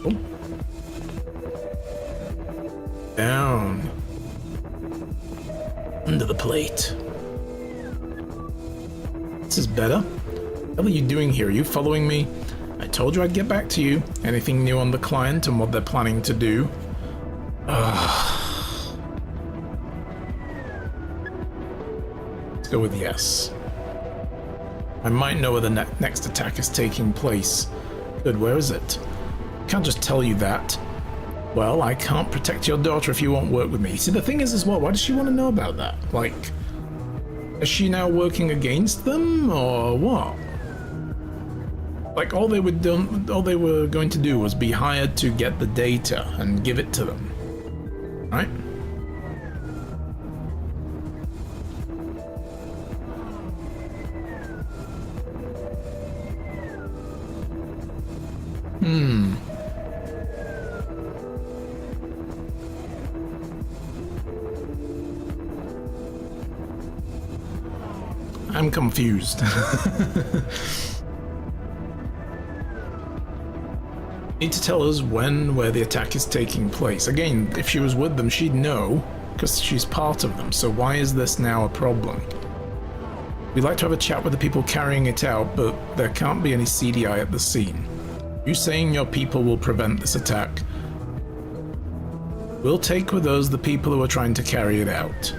Oh. Down. Under the plate. This is better. What are you doing here? Are you following me? I told you I'd get back to you. Anything new on the client and what they're planning to do? Let's go with yes. I might know where the next attack is taking place. Good, where is it? Can't just tell you that. Well, I can't protect your daughter if you won't work with me. See, the thing is as well, why does she want to know about that? Like, is she now working against them, or what? Like, all they were going to do was be hired to get the data and give it to them. Right? I'm confused. Need to tell us where the attack is taking place. Again, if she was with them, she'd know, because she's part of them. So why is this now a problem? We'd like to have a chat with the people carrying it out, but there can't be any CDI at the scene. You saying your people will prevent this attack? We'll take with us the people who are trying to carry it out.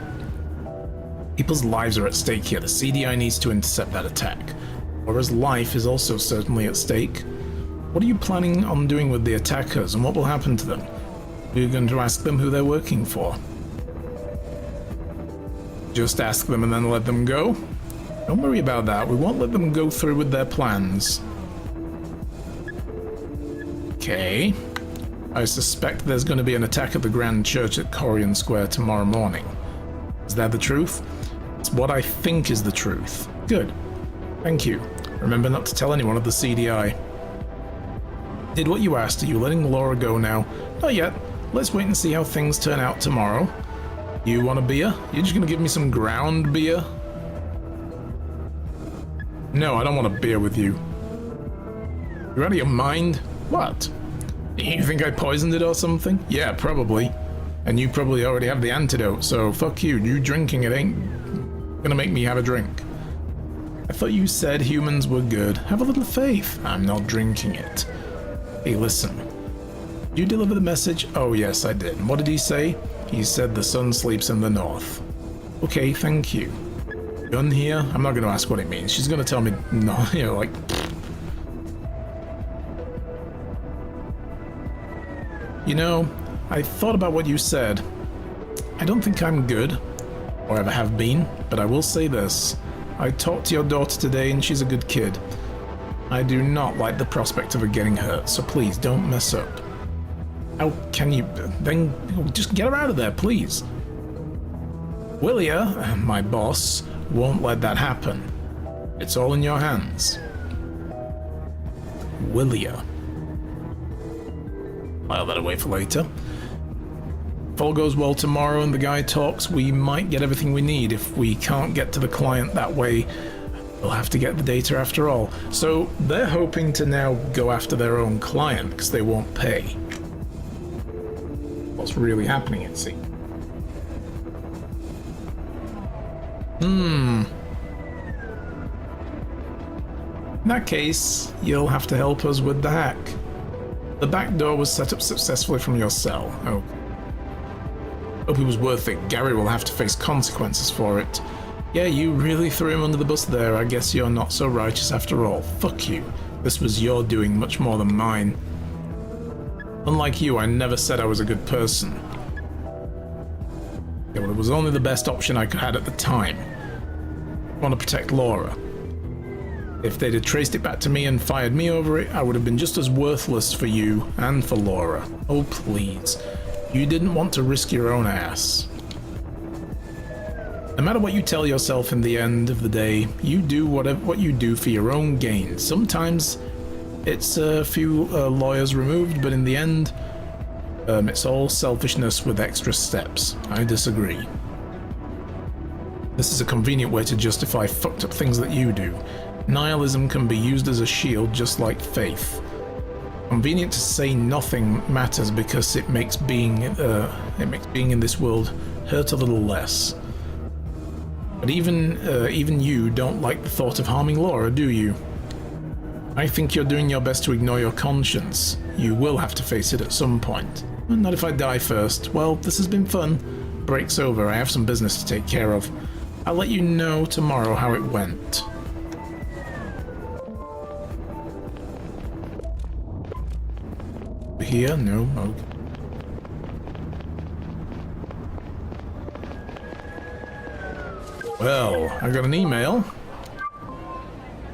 People's lives are at stake here. The CDI needs to intercept that attack. Laura's life is also certainly at stake. What are you planning on doing with the attackers, and what will happen to them? You're going to ask them who they're working for? Just ask them and then let them go? Don't worry about that. We won't let them go through with their plans. Okay. I suspect there's going to be an attack at the Grand Church at Corian Square tomorrow morning. Is that the truth? It's what I think is the truth. Good. Thank you. Remember not to tell anyone of the CDI. Did what you asked. Are you letting Laura go now? Not yet. Let's wait and see how things turn out tomorrow. You want a beer? You're just gonna give me some ground beer? No, I don't want a beer with you. You're out of your mind? What? You think I poisoned it or something? Yeah, probably. And you probably already have the antidote, so fuck you. You drinking it ain't gonna make me have a drink. I thought you said humans were good. Have a little faith. I'm not drinking it. Hey, listen. Did you deliver the message? Oh, yes, I did. And what did he say? He said the sun sleeps in the north. Okay, thank you. Gun here? I'm not gonna ask what it means. She's gonna tell me no, you know, like... You know, I thought about what you said. I don't think I'm good, or ever have been, but I will say this. I talked to your daughter today and she's a good kid. I do not like the prospect of her getting hurt, so please don't mess up. How can you... then just get her out of there, please. Willia, my boss, won't let that happen. It's all in your hands. Willia. File that away for later. If all goes well tomorrow and the guy talks, we might get everything we need. If we can't get to the client that way, we'll have to get the data after all. So they're hoping to now go after their own client because they won't pay. What's really happening, it seems. In that case, you'll have to help us with the hack. The back door was set up successfully from your cell. Oh. Hope it was worth it. Gary will have to face consequences for it. Yeah, you really threw him under the bus there. I guess you're not so righteous after all. Fuck you. This was your doing much more than mine. Unlike you, I never said I was a good person. Yeah, well, it was only the best option I could have at the time. I want to protect Laura. If they'd have traced it back to me and fired me over it, I would have been just as worthless for you and for Laura. Oh, please. You didn't want to risk your own ass. No matter what you tell yourself in the end of the day, you do what you do for your own gain. Sometimes it's a few lawyers removed, but in the end, it's all selfishness with extra steps. I disagree. This is a convenient way to justify fucked up things that you do. Nihilism can be used as a shield just like faith. Convenient to say nothing matters because it makes being in this world hurt a little less. But even you don't like the thought of harming Laura, do you? I think you're doing your best to ignore your conscience. You will have to face it at some point. Not if I die first. Well, this has been fun. Break's over. I have some business to take care of. I'll let you know tomorrow how it went. Here? No. Okay. Well, I got an email.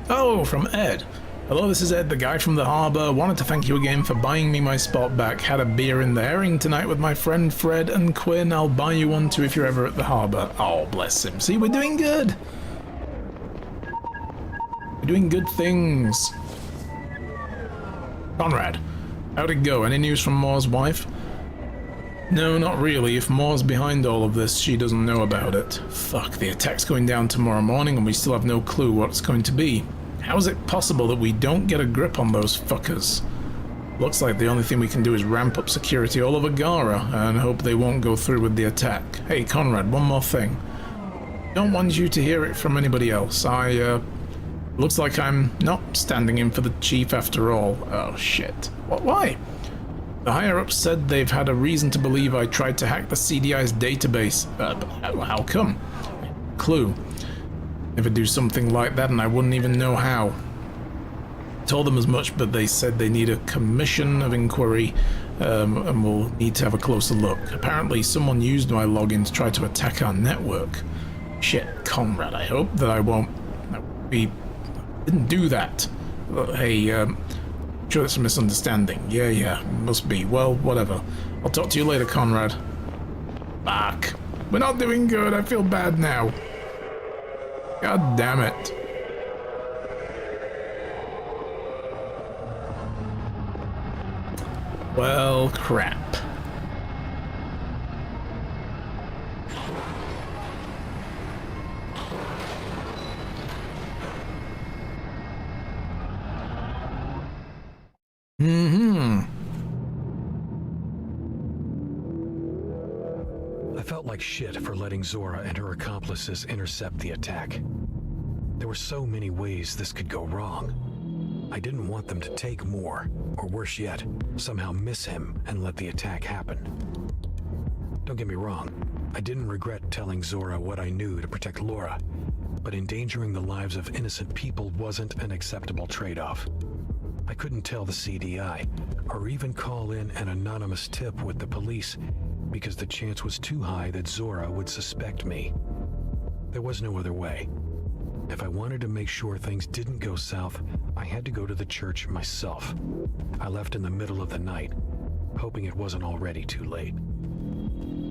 Oh, from Ed. Hello, this is Ed, the guy from the harbour. Wanted to thank you again for buying me my spot back. Had a beer in the herring tonight with my friend Fred and Quinn. I'll buy you one too if you're ever at the harbour. Oh, bless him. See, we're doing good. We're doing good things. Conrad, how'd it go? Any news from Moore's wife? No, not really. If Moore's behind all of this, she doesn't know about it. Fuck, the attack's going down tomorrow morning and we still have no clue what it's going to be. How is it possible that we don't get a grip on those fuckers? Looks like the only thing we can do is ramp up security all over Gara and hope they won't go through with the attack. Hey, Conrad, one more thing. Don't want you to hear it from anybody else. Looks like I'm not standing in for the chief after all. Oh, shit. What? Why? The higher-ups said they've had a reason to believe I tried to hack the CDI's database. But how come? Clue. Never do something like that and I wouldn't even know how. Told them as much, but they said they need a commission of inquiry and we'll need to have a closer look. Apparently someone used my login to try to attack our network. Shit, Conrad, I hope that I won't... We didn't do that. Hey, sure it's a misunderstanding. Yeah, must be. Well, whatever. I'll talk to you later, Conrad. Fuck. We're not doing good. I feel bad now. God damn it. Well, crap. I felt like shit for letting Zora and her accomplices intercept the attack. There were so many ways this could go wrong. I didn't want them to take more, or worse yet, somehow miss him and let the attack happen. Don't get me wrong, I didn't regret telling Zora what I knew to protect Laura, but endangering the lives of innocent people wasn't an acceptable trade-off. I couldn't tell the CDI, or even call in an anonymous tip with the police, because the chance was too high that Zora would suspect me. There was no other way. If I wanted to make sure things didn't go south, I had to go to the church myself. I left in the middle of the night, hoping it wasn't already too late.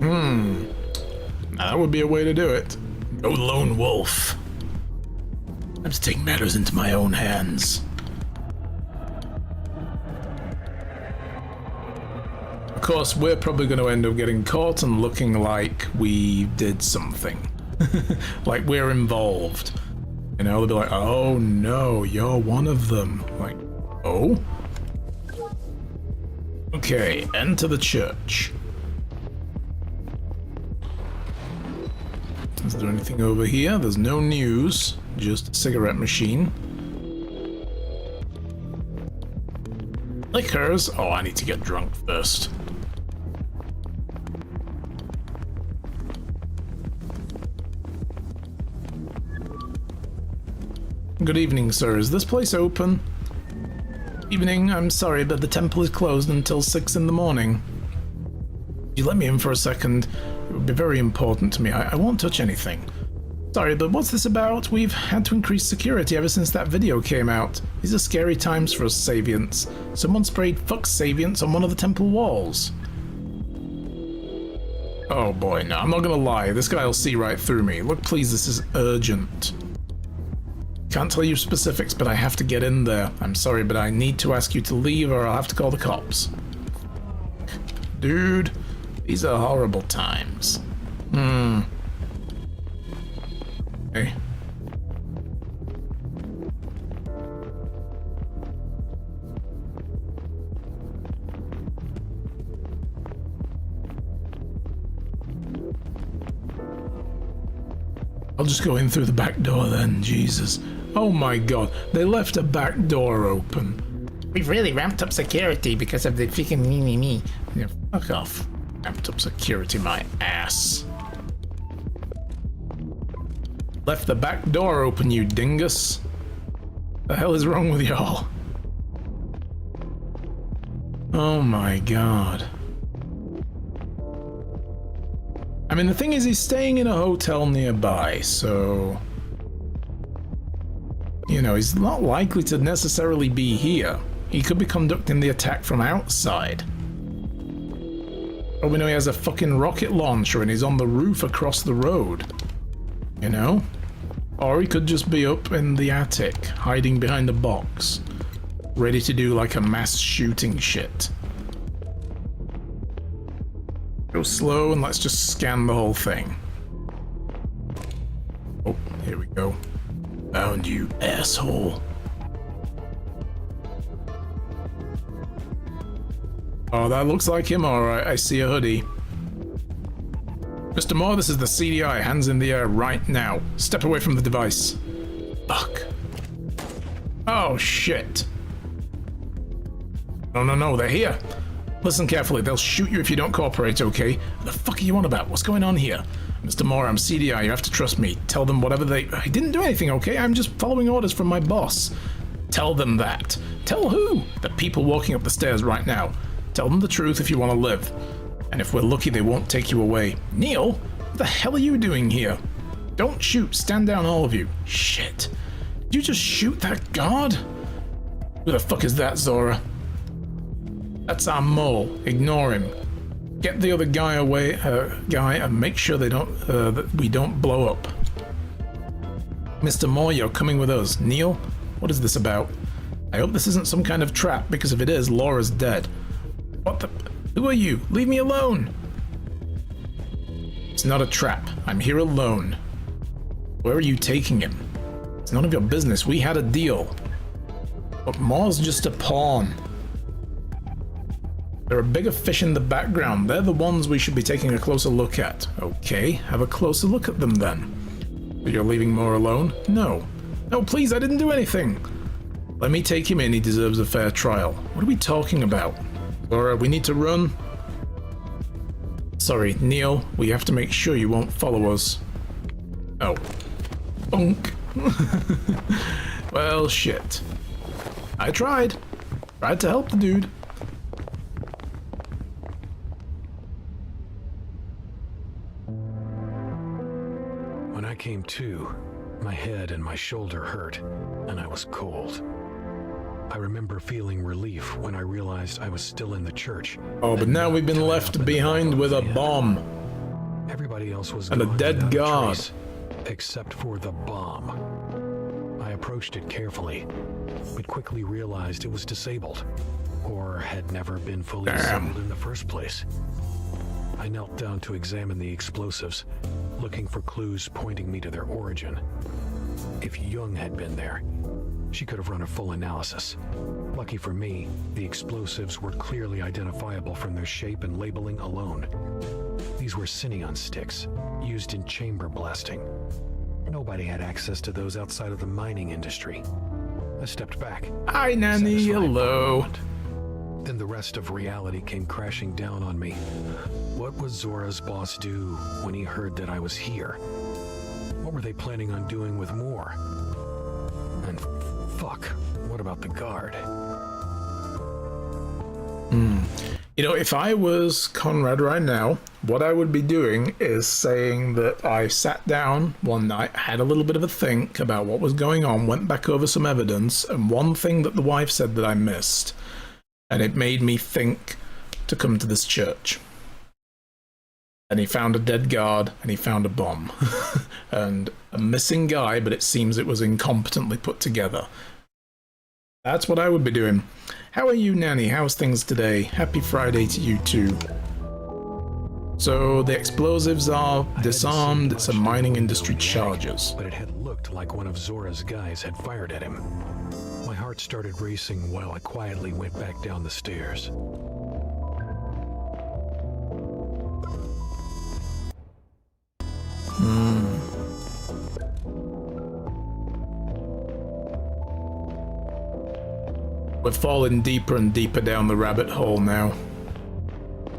That would be a way to do it. Go lone wolf. I have to take matters into my own hands. Of course, we're probably going to end up getting caught and looking like we did something. Like we're involved. You know, they'll be like, oh no, you're one of them. Like, oh? Okay, enter the church. Is there anything over here? There's no news, just a cigarette machine. Liquors? Oh, I need to get drunk first. Good evening, sir. Is this place open? Evening. I'm sorry, but the temple is closed until 6 in the morning. You let me in for a second. It would be very important to me. I won't touch anything. Sorry, but what's this about? We've had to increase security ever since that video came out. These are scary times for us Saviants. Someone sprayed "fuck Saviants" on one of the temple walls. Oh boy, no, I'm not gonna lie. This guy will see right through me. Look, please, this is urgent. Can't tell you specifics, but I have to get in there. I'm sorry, but I need to ask you to leave or I'll have to call the cops. Dude, these are horrible times. Hey. I'll just go in through the back door then, Jesus. Oh my god, they left a back door open. We've really ramped up security because of the freaking me. Yeah, fuck off. Ramped up security, my ass. Left the back door open, you dingus. The hell is wrong with y'all? Oh my god. I mean, the thing is, he's staying in a hotel nearby, so... You know, he's not likely to necessarily be here. He could be conducting the attack from outside. Oh, we know he has a fucking rocket launcher and he's on the roof across the road. You know? Or he could just be up in the attic, hiding behind a box, ready to do like a mass shooting shit. Go slow and let's just scan the whole thing. Oh, here we go. Found you, asshole. Oh, that looks like him, alright. I see a hoodie. Mr. Moore, this is the CDI. Hands in the air right now. Step away from the device. Fuck. Oh, shit. No, they're here. Listen carefully, they'll shoot you if you don't cooperate, okay? What the fuck are you on about? What's going on here? Mr. Moore, I'm CDI, you have to trust me. Tell them whatever they... I didn't do anything, okay? I'm just following orders from my boss. Tell them that. Tell who? The people walking up the stairs right now. Tell them the truth if you want to live. And if we're lucky, they won't take you away. Neil? What the hell are you doing here? Don't shoot, stand down all of you. Shit. Did you just shoot that guard? Who the fuck is that, Zora? That's our mole. Ignore him. Get the other guy away, and make sure they don't, that we don't blow up. Mr. Moore, you're coming with us. Neil, what is this about? I hope this isn't some kind of trap, because if it is, Laura's dead. What the? Who are you? Leave me alone! It's not a trap. I'm here alone. Where are you taking him? It's none of your business. We had a deal. But Moore's just a pawn. There are bigger fish in the background. They're the ones we should be taking a closer look at. Okay, have a closer look at them then. But you're leaving Moore alone? No. No, please, I didn't do anything. Let me take him in. He deserves a fair trial. What are we talking about? Laura, we need to run. Sorry, Neil, we have to make sure you won't follow us. Oh. Bonk. Well, shit. I tried. Tried to help the dude. When I came to, my head and my shoulder hurt, and I was cold. I remember feeling relief when I realized I was still in the church. Oh, but now we've been left behind with a bomb. Everybody else was and a gone dead without a guard. trace, except for the bomb. I approached it carefully, but quickly realized it was disabled, or had never been fully disabled in the first place. I knelt down to examine the explosives, looking for clues pointing me to their origin. If Young had been there, she could have run a full analysis. Lucky for me, the explosives were clearly identifiable from their shape and labeling alone. These were Cineon sticks, used in chamber blasting. Nobody had access to those outside of the mining industry. I stepped back. Hi, Nanny. satisfied for a Hello. moment. Then the rest of reality came crashing down on me. What would Zora's boss do when he heard that I was here? What were they planning on doing with Moore? And fuck, what about the guard? You know, if I was Conrad right now, what I would be doing is saying that I sat down one night, had a little bit of a think about what was going on, went back over some evidence, and one thing that the wife said that I missed, and it made me think to come to this church. And he found a dead guard, and he found a bomb. And a missing guy, but it seems it was incompetently put together. That's what I would be doing. How are you, Nanny? How's things today? Happy Friday to you too. So the explosives are disarmed. It's a mining industry charges. But it had looked like one of Zora's guys had fired at him. My heart started racing while I quietly went back down the stairs. We're falling deeper and deeper down the rabbit hole now.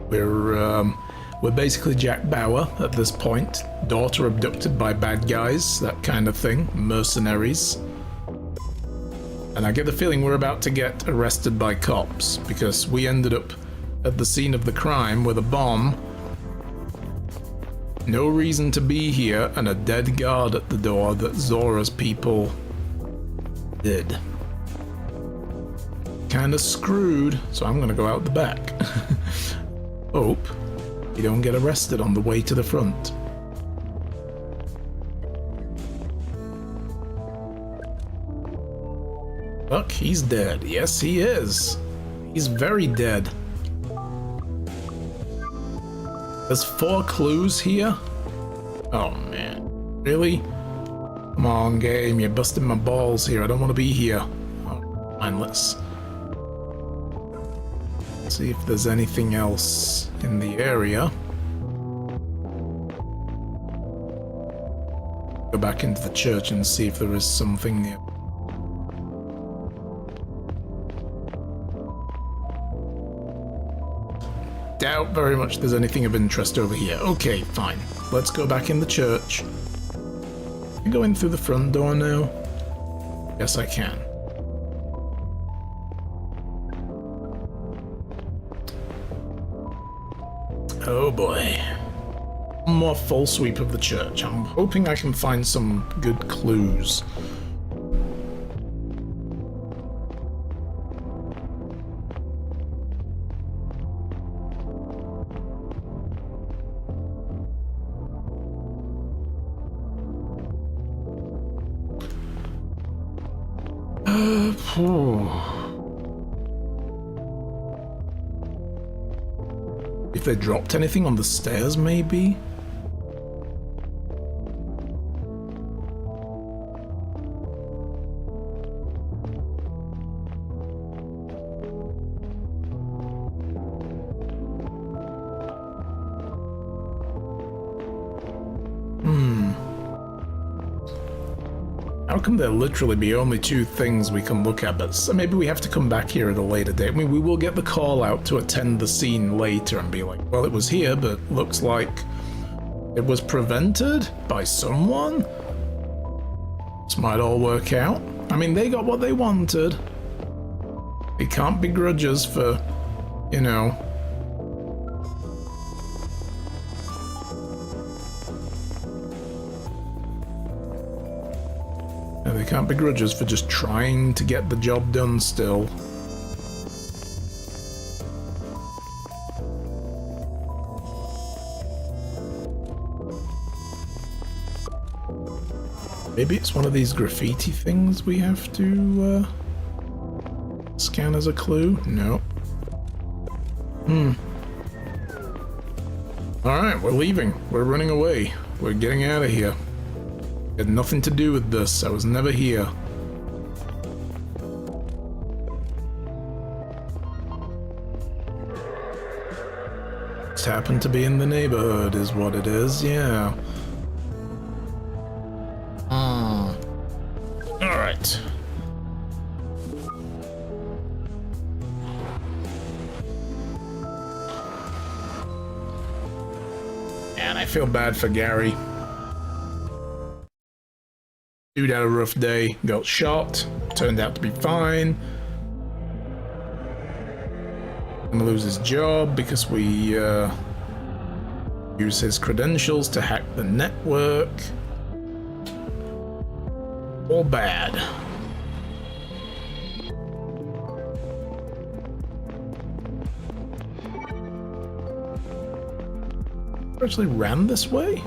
We're basically Jack Bauer at this point. Daughter abducted by bad guys, that kind of thing. Mercenaries. And I get the feeling we're about to get arrested by cops, because we ended up at the scene of the crime with a bomb. No reason to be here, and a dead guard at the door that Zora's people did. Kinda screwed, so I'm gonna go out the back. Hope you don't get arrested on the way to the front. Look, he's dead. Yes, he is. He's very dead. There's 4 clues here? Oh, man. Really? Come on, game. You're busting my balls here. I don't want to be here. Oh, fine, let's see if there's anything else in the area. Go back into the church and see if there is something near. Doubt very much there's anything of interest over here. Okay, fine. Let's go back in the church. Can I go in through the front door now? Yes, I can. Oh boy. One more full sweep of the church. I'm hoping I can find some good clues. If they dropped anything on the stairs, maybe? How come there literally be only 2 things we can look at? But so maybe we have to come back here at a later date. I mean, we will get the call out to attend the scene later and be like, well, it was here, but looks like it was prevented by someone. This might all work out. I mean, they got what they wanted. It can't be grudges for, you know. They can't be grudges for just trying to get the job done still. Maybe it's one of these graffiti things we have to scan as a clue? No. Alright, we're leaving. We're running away. We're getting out of here. Had nothing to do with this. I was never here. Just happened to be in the neighborhood is what it is, yeah. Alright. And I feel bad for Gary. Dude had a rough day, got shot, turned out to be fine. Gonna lose his job because we use his credentials to hack the network. All bad. Actually ran this way?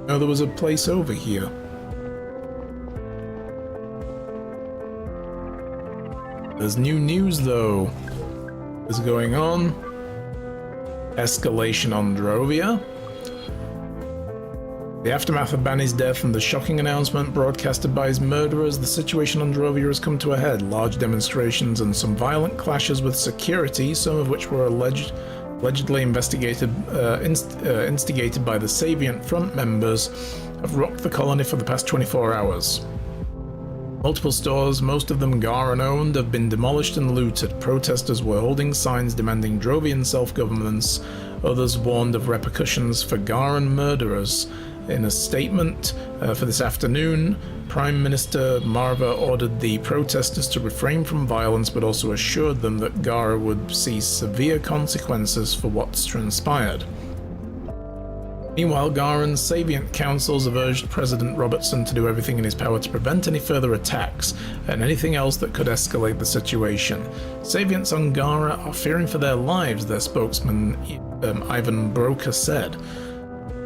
No, there was a place over here. There's new news though. What's going on? Escalation on Drovia. The aftermath of Banny's death and the shocking announcement broadcasted by his murderers, the situation on Drovia has come to a head. Large demonstrations and some violent clashes with security, some of which were allegedly instigated by the Savient Front members, have rocked the colony for the past 24 hours. Multiple stores, most of them Garan-owned, have been demolished and looted. Protesters were holding signs demanding Drovian self-governance. Others warned of repercussions for Garan murderers. In a statement for this afternoon, Prime Minister Marva ordered the protesters to refrain from violence, but also assured them that Gara would see severe consequences for what's transpired. Meanwhile, Garan's Savient councils have urged President Robertson to do everything in his power to prevent any further attacks and anything else that could escalate the situation. Savients on Gara are fearing for their lives, their spokesman Ivan Broker said.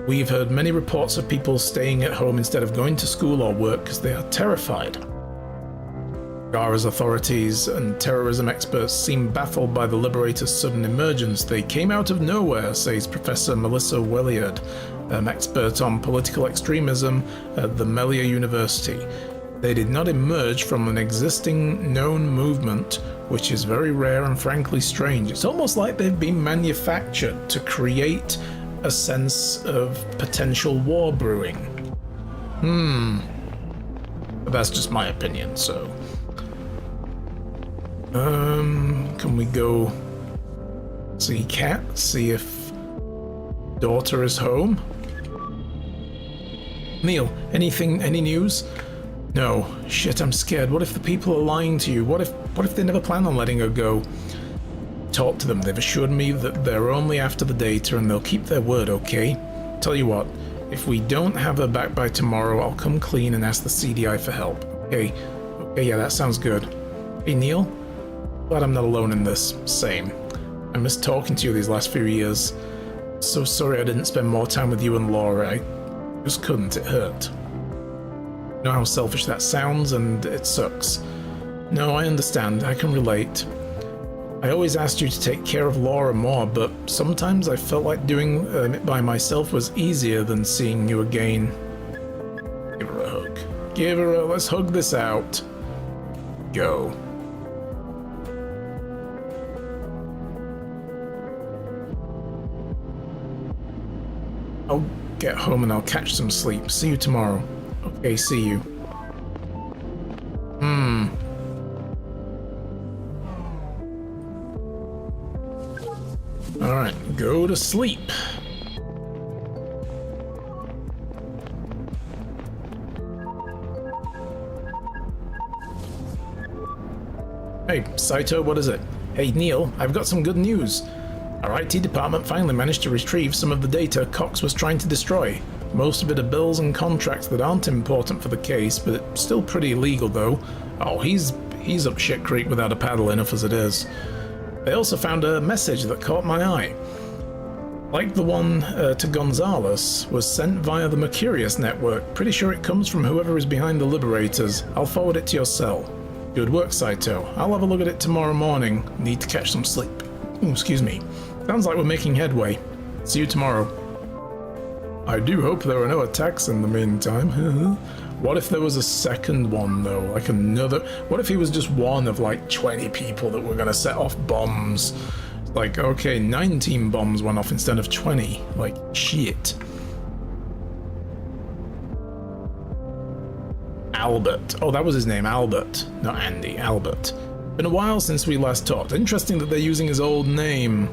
We've heard many reports of people staying at home instead of going to school or work because they are terrified. Gara's authorities and terrorism experts seem baffled by the Liberators' sudden emergence. They came out of nowhere, says Professor Melissa Welliard, an expert on political extremism at the Melia University. They did not emerge from an existing known movement, which is very rare and frankly strange. It's almost like they've been manufactured to create a sense of potential war brewing. But that's just my opinion, so... can we go see Cat? See if daughter is home? Neil, any news? No. Shit, I'm scared. What if the people are lying to you? What if they never plan on letting her go? Talk to them. They've assured me that they're only after the data and they'll keep their word, okay? Tell you what, if we don't have her back by tomorrow, I'll come clean and ask the CDI for help. Okay, yeah, that sounds good. Hey, Neil? Glad I'm not alone in this. Same. I missed talking to you these last few years. So sorry I didn't spend more time with you and Laura. I just couldn't. It hurt. You know how selfish that sounds, and it sucks. No, I understand. I can relate. I always asked you to take care of Laura more, but sometimes I felt like doing it by myself was easier than seeing you again. Give her a hug. Let's hug this out. Go. I'll get home and I'll catch some sleep. See you tomorrow. Okay, see you. Alright, go to sleep. Hey, Saito, what is it? Hey, Neil, I've got some good news. Our IT department finally managed to retrieve some of the data Cox was trying to destroy. Most of it are bills and contracts that aren't important for the case, but it's still pretty illegal though. Oh, he's up shit creek without a paddle enough as it is. They also found a message that caught my eye. Like the one to Gonzalez, was sent via the Mercurius network. Pretty sure it comes from whoever is behind the Liberators. I'll forward it to your cell. Good work, Saito. I'll have a look at it tomorrow morning. Need to catch some sleep. Ooh, excuse me. Sounds like we're making headway. See you tomorrow. I do hope there are no attacks in the meantime. What if there was a second one, though? Like another... What if he was just one of like 20 people that were going to set off bombs? Like, okay, 19 bombs went off instead of 20. Like, shit. Albert. Oh, that was his name, Albert. Not Andy, Albert. Been a while since we last talked. Interesting that they're using his old name.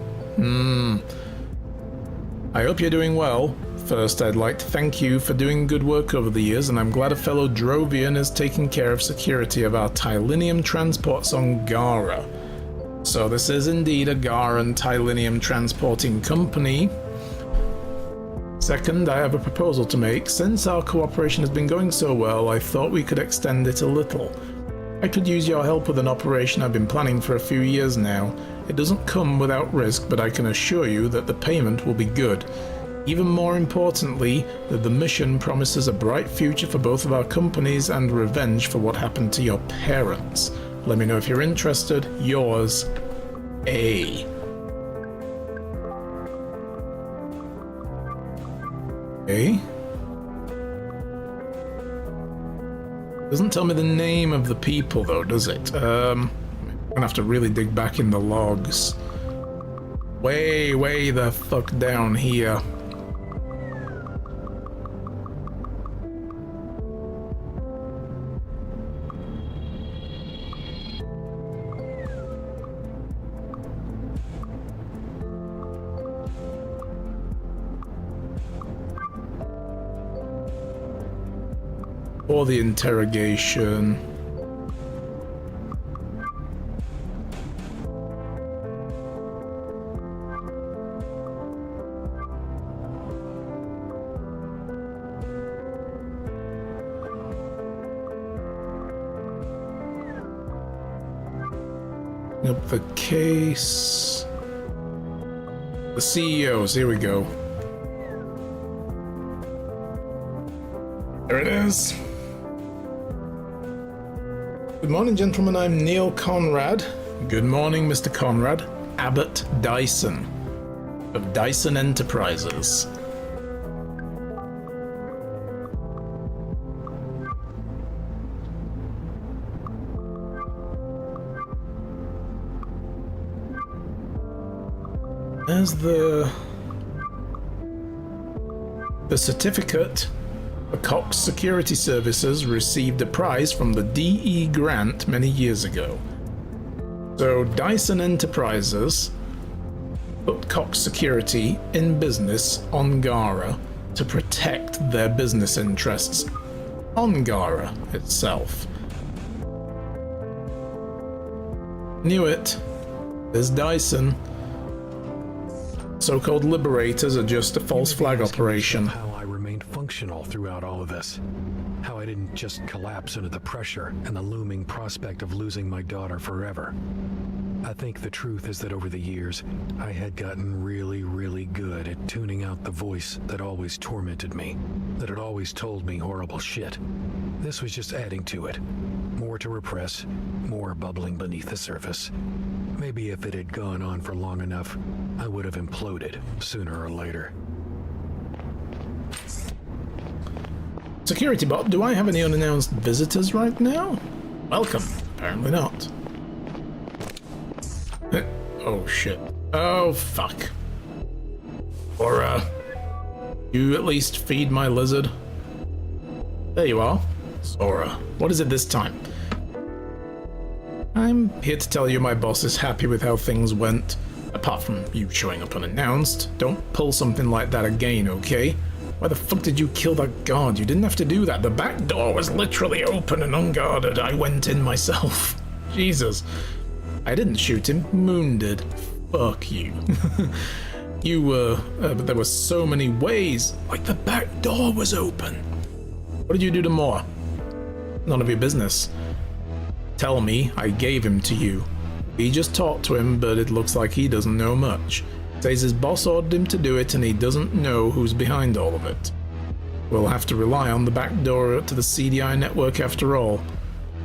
I hope you're doing well. First, I'd like to thank you for doing good work over the years, and I'm glad a fellow Drovian is taking care of security of our Tylinium transports on Gara. So this is indeed a Garan Tylinium transporting company. Second, I have a proposal to make. Since our cooperation has been going so well, I thought we could extend it a little. I could use your help with an operation I've been planning for a few years now. It doesn't come without risk, but I can assure you that the payment will be good. Even more importantly, that the mission promises a bright future for both of our companies and revenge for what happened to your parents. Let me know if you're interested. Yours, A. Okay. Doesn't tell me the name of the people though, does it? I'm gonna have to really dig back in the logs. Way the fuck down here. Or the interrogation. Up the case. The CEOs, here we go. There it is. Good morning, gentlemen. I'm Neil Conrad. Good morning, Mr. Conrad. Abbott Dyson of Dyson Enterprises. There's the certificate. Cox Security Services received a prize from the DE grant many years ago. So Dyson Enterprises put Cox Security in business on Gara to protect their business interests on Gara itself. Knew it. There's Dyson. So-called liberators are just a false flag operation. How I remained functional throughout all of this. How I didn't just collapse under the pressure and the looming prospect of losing my daughter forever. I think the truth is that over the years, I had gotten really good at tuning out the voice that always tormented me, that had always told me horrible shit. This was just adding to it. More to repress, more bubbling beneath the surface. Maybe if it had gone on for long enough, I would have imploded sooner or later. Security bot, do I have any unannounced visitors right now? Welcome. Apparently not. Oh shit. Oh fuck. Or you at least feed my lizard. There you are. Sora, what is it this time? I'm here to tell you my boss is happy with how things went. Apart from you showing up unannounced. Don't pull something like that again, okay? Why the fuck did you kill that guard? You didn't have to do that. The back door was literally open and unguarded. I went in myself. Jesus. I didn't shoot him. Moon did. Fuck you. You were... but there were so many ways. Like the back door was open. What did you do to Moore? None of your business. Tell me I gave him to you. He just talked to him, but it looks like he doesn't know much. Says his boss ordered him to do it and he doesn't know who's behind all of it. We'll have to rely on the back door to the CDI network after all.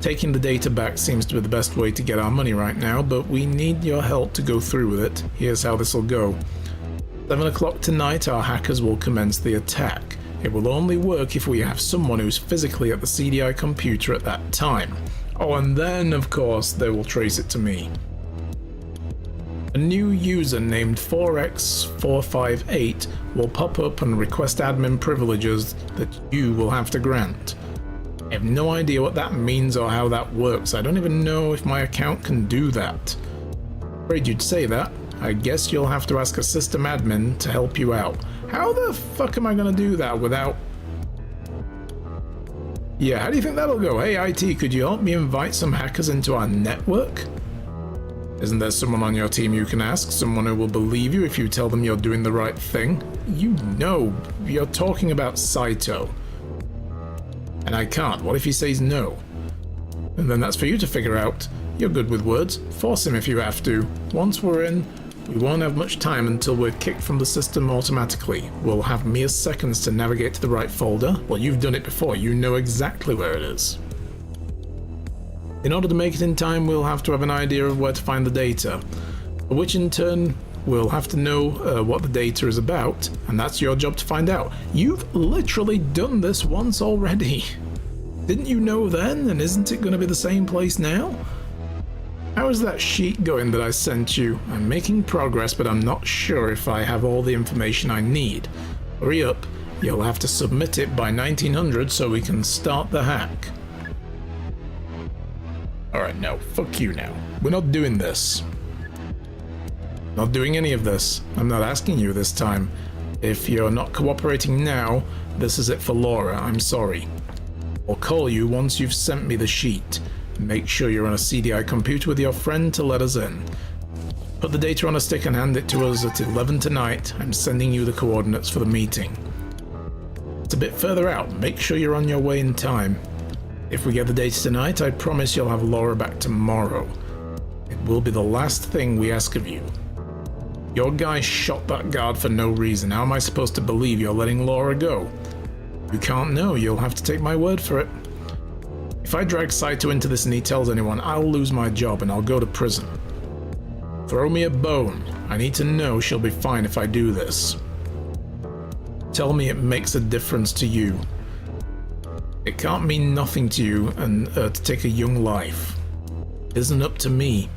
Taking the data back seems to be the best way to get our money right now, but we need your help to go through with it. Here's how this'll go. 7 o'clock tonight, our hackers will commence the attack. It will only work if we have someone who's physically at the CDI computer at that time. Oh, and then, of course, they will trace it to me. A new user named 4x458 will pop up and request admin privileges that you will have to grant. I have no idea what that means or how that works. I don't even know if my account can do that. Afraid you'd say that. I guess you'll have to ask a system admin to help you out. How the fuck am I gonna do that without... Yeah, how do you think that'll go? Hey IT, could you help me invite some hackers into our network? Isn't there someone on your team you can ask? Someone who will believe you if you tell them you're doing the right thing? You know, you're talking about Saito. And I can't. What if he says no? And then that's for you to figure out. You're good with words. Force him if you have to. Once we're in, we won't have much time until we're kicked from the system automatically. We'll have mere seconds to navigate to the right folder. Well, you've done it before. You know exactly where it is. In order to make it in time, we'll have to have an idea of where to find the data, which in turn, we'll have to know what the data is about, and that's your job to find out. You've literally done this once already. Didn't you know then, and isn't it going to be the same place now? How is that sheet going that I sent you? I'm making progress, but I'm not sure if I have all the information I need. Hurry up, you'll have to submit it by 1900 so we can start the hack. Alright, no, fuck you now. We're not doing this. Not doing any of this. I'm not asking you this time. If you're not cooperating now, this is it for Laura, I'm sorry. I'll call you once you've sent me the sheet. Make sure you're on a CDI computer with your friend to let us in. Put the data on a stick and hand it to us at 11 tonight. I'm sending you the coordinates for the meeting. It's a bit further out. Make sure you're on your way in time. If we get the data tonight, I promise you'll have Laura back tomorrow. It will be the last thing we ask of you. Your guy shot that guard for no reason. How am I supposed to believe you're letting Laura go? You can't know. You'll have to take my word for it. If I drag Saito into this and he tells anyone, I'll lose my job and I'll go to prison. Throw me a bone. I need to know she'll be fine if I do this. Tell me it makes a difference to you. It can't mean nothing to you and to take a young life. It isn't up to me.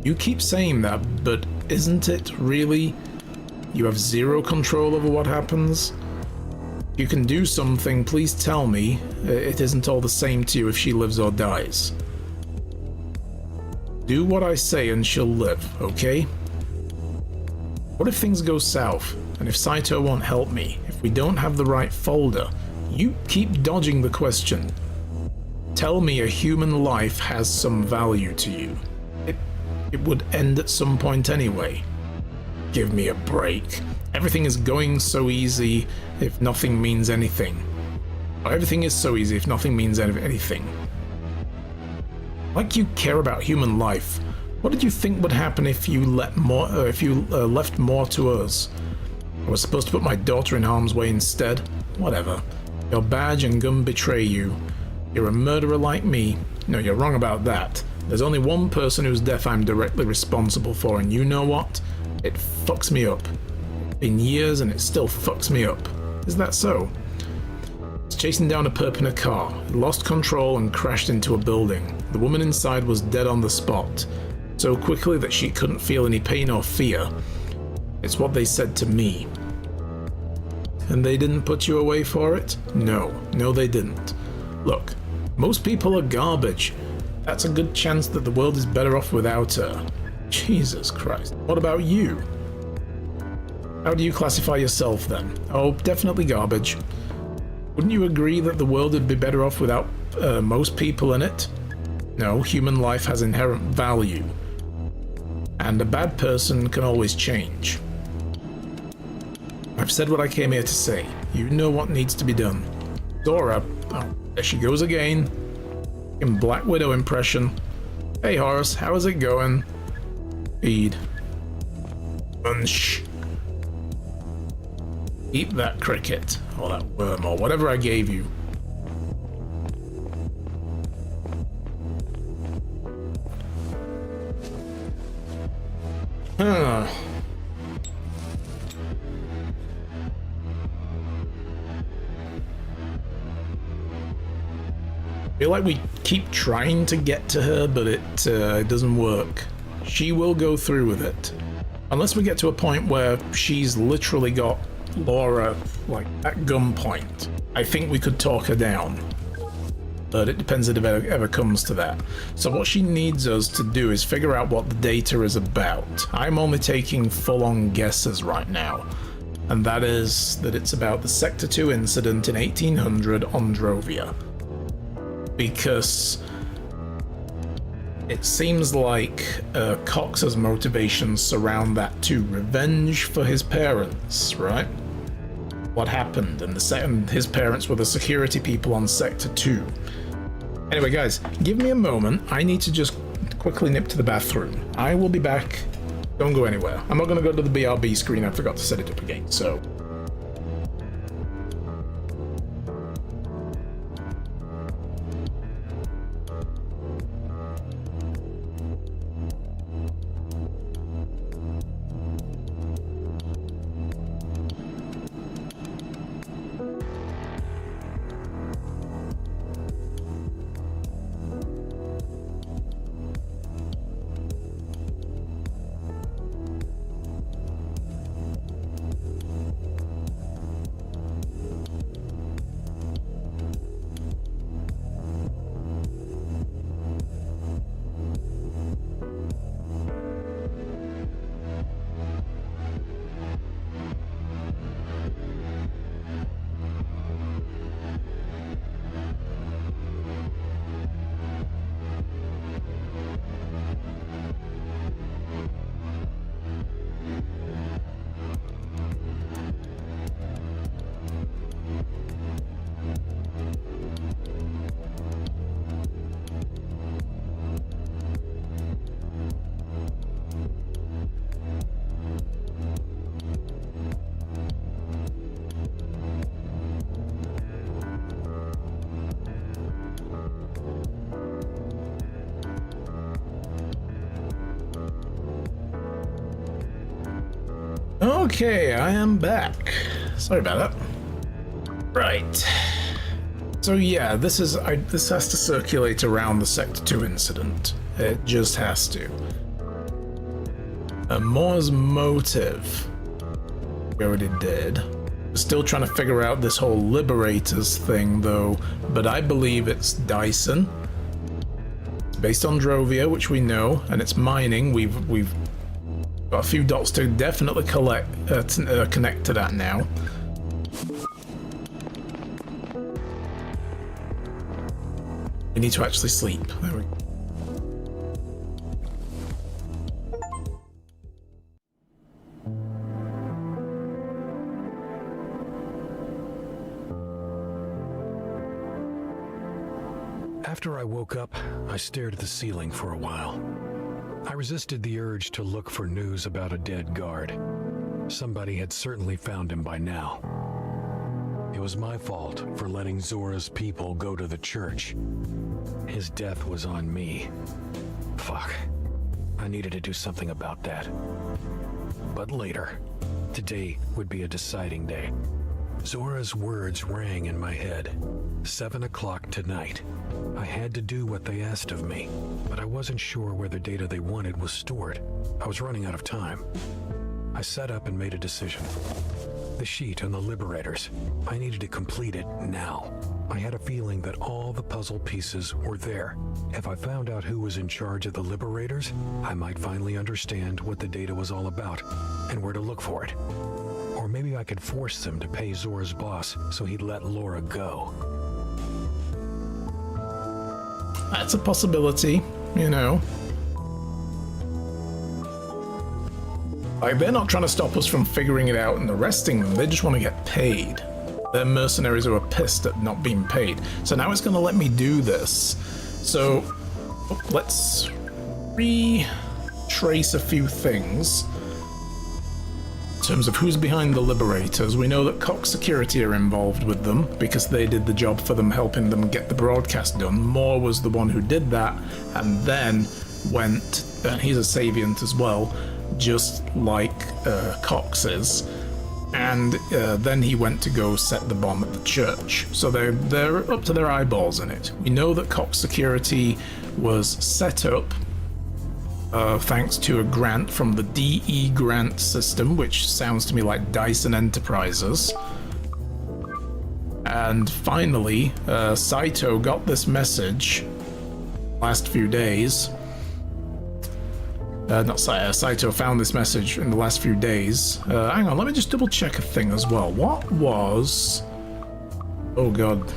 You keep saying that, but isn't it really? You have zero control over what happens. If you can do something, please tell me. It isn't all the same to you if she lives or dies. Do what I say and she'll live, okay? What if things go south, and if Saito won't help me, if we don't have the right folder? You keep dodging the question. Tell me a human life has some value to you. It would end at some point anyway. Give me a break. Everything is going so easy if nothing means anything. Or everything is so easy if nothing means anything. Like you care about human life. What did you think would happen if you left more to us? I was supposed to put my daughter in harm's way instead. Whatever. Your badge and gun betray you. You're a murderer like me. No, you're wrong about that. There's only one person whose death I'm directly responsible for, and you know what? It fucks me up. It's been years and it still fucks me up. Is that so? It's chasing down a perp in a car. It lost control and crashed into a building. The woman inside was dead on the spot, so quickly that she couldn't feel any pain or fear. It's what they said to me. And they didn't put you away for it? No, they didn't. Look, most people are garbage. That's a good chance that the world is better off without her. Jesus Christ. What about you? How do you classify yourself then? Oh, definitely garbage. Wouldn't you agree that the world would be better off without most people in it? No, human life has inherent value. And a bad person can always change. I've said what I came here to say. You know what needs to be done. Zora, oh, there she goes again. In Black Widow impression. Hey Horace, how is it going? Feed. Munch. Eat that cricket, or that worm, or whatever I gave you. Huh. I feel like we keep trying to get to her, but it doesn't work. She will go through with it. Unless we get to a point where she's literally got Laura, like, at gunpoint. I think we could talk her down. But it depends if it ever comes to that. So what she needs us to do is figure out what the data is about. I'm only taking full-on guesses right now. And that is that it's about the Sector 2 incident in 1800 on Drovia. Because it seems like Cox's motivations surround that too. Revenge for his parents, right? What happened, and his parents were the security people on Sector 2. Anyway, guys, give me a moment. I need to just quickly nip to the bathroom. I will be back. Don't go anywhere. I'm not going to go to the BRB screen. I forgot to set it up again, so... Okay, I am back. Sorry about that. Right. So yeah, this has to circulate around the Sector 2 incident. It just has to. Moore's motive. We already did. We're still trying to figure out this whole Liberators thing though, but I believe it's Dyson. It's based on Drovia, which we know, and it's mining. We've got a few dots to definitely connect to that now. We need to actually sleep. There we go. After I woke up, I stared at the ceiling for a while. I resisted the urge to look for news about a dead guard. Somebody had certainly found him by now. It was my fault for letting Zora's people go to the church. His death was on me. Fuck. I needed to do something about that. But later. Today would be a deciding day. Zora's words rang in my head. 7 o'clock tonight. I had to do what they asked of me, but I wasn't sure where the data they wanted was stored. I was running out of time. I sat up and made a decision. The sheet on the Liberators. I needed to complete it now. I had a feeling that all the puzzle pieces were there. If I found out who was in charge of the Liberators, I might finally understand what the data was all about and where to look for it. Or maybe I could force them to pay Zora's boss so he'd let Laura go. That's a possibility, you know. Like, they're not trying to stop us from figuring it out and arresting them, they just want to get paid. They're mercenaries who are pissed at not being paid. So now it's going to let me do this. So, let's retrace a few things. In terms of who's behind the Liberators, we know that Cox Security are involved with them because they did the job for them, helping them get the broadcast done. Moore was the one who did that and then went, and he's a Savient as well, just like Cox is, and then he went to go set the bomb at the church. So they're up to their eyeballs in it. We know that Cox Security was set up thanks to a grant from the DE grant system, which sounds to me like Dyson Enterprises. And finally, Saito got this message last few days. Saito found this message in the last few days. Hang on, let me just double check a thing as well. What was... Oh god.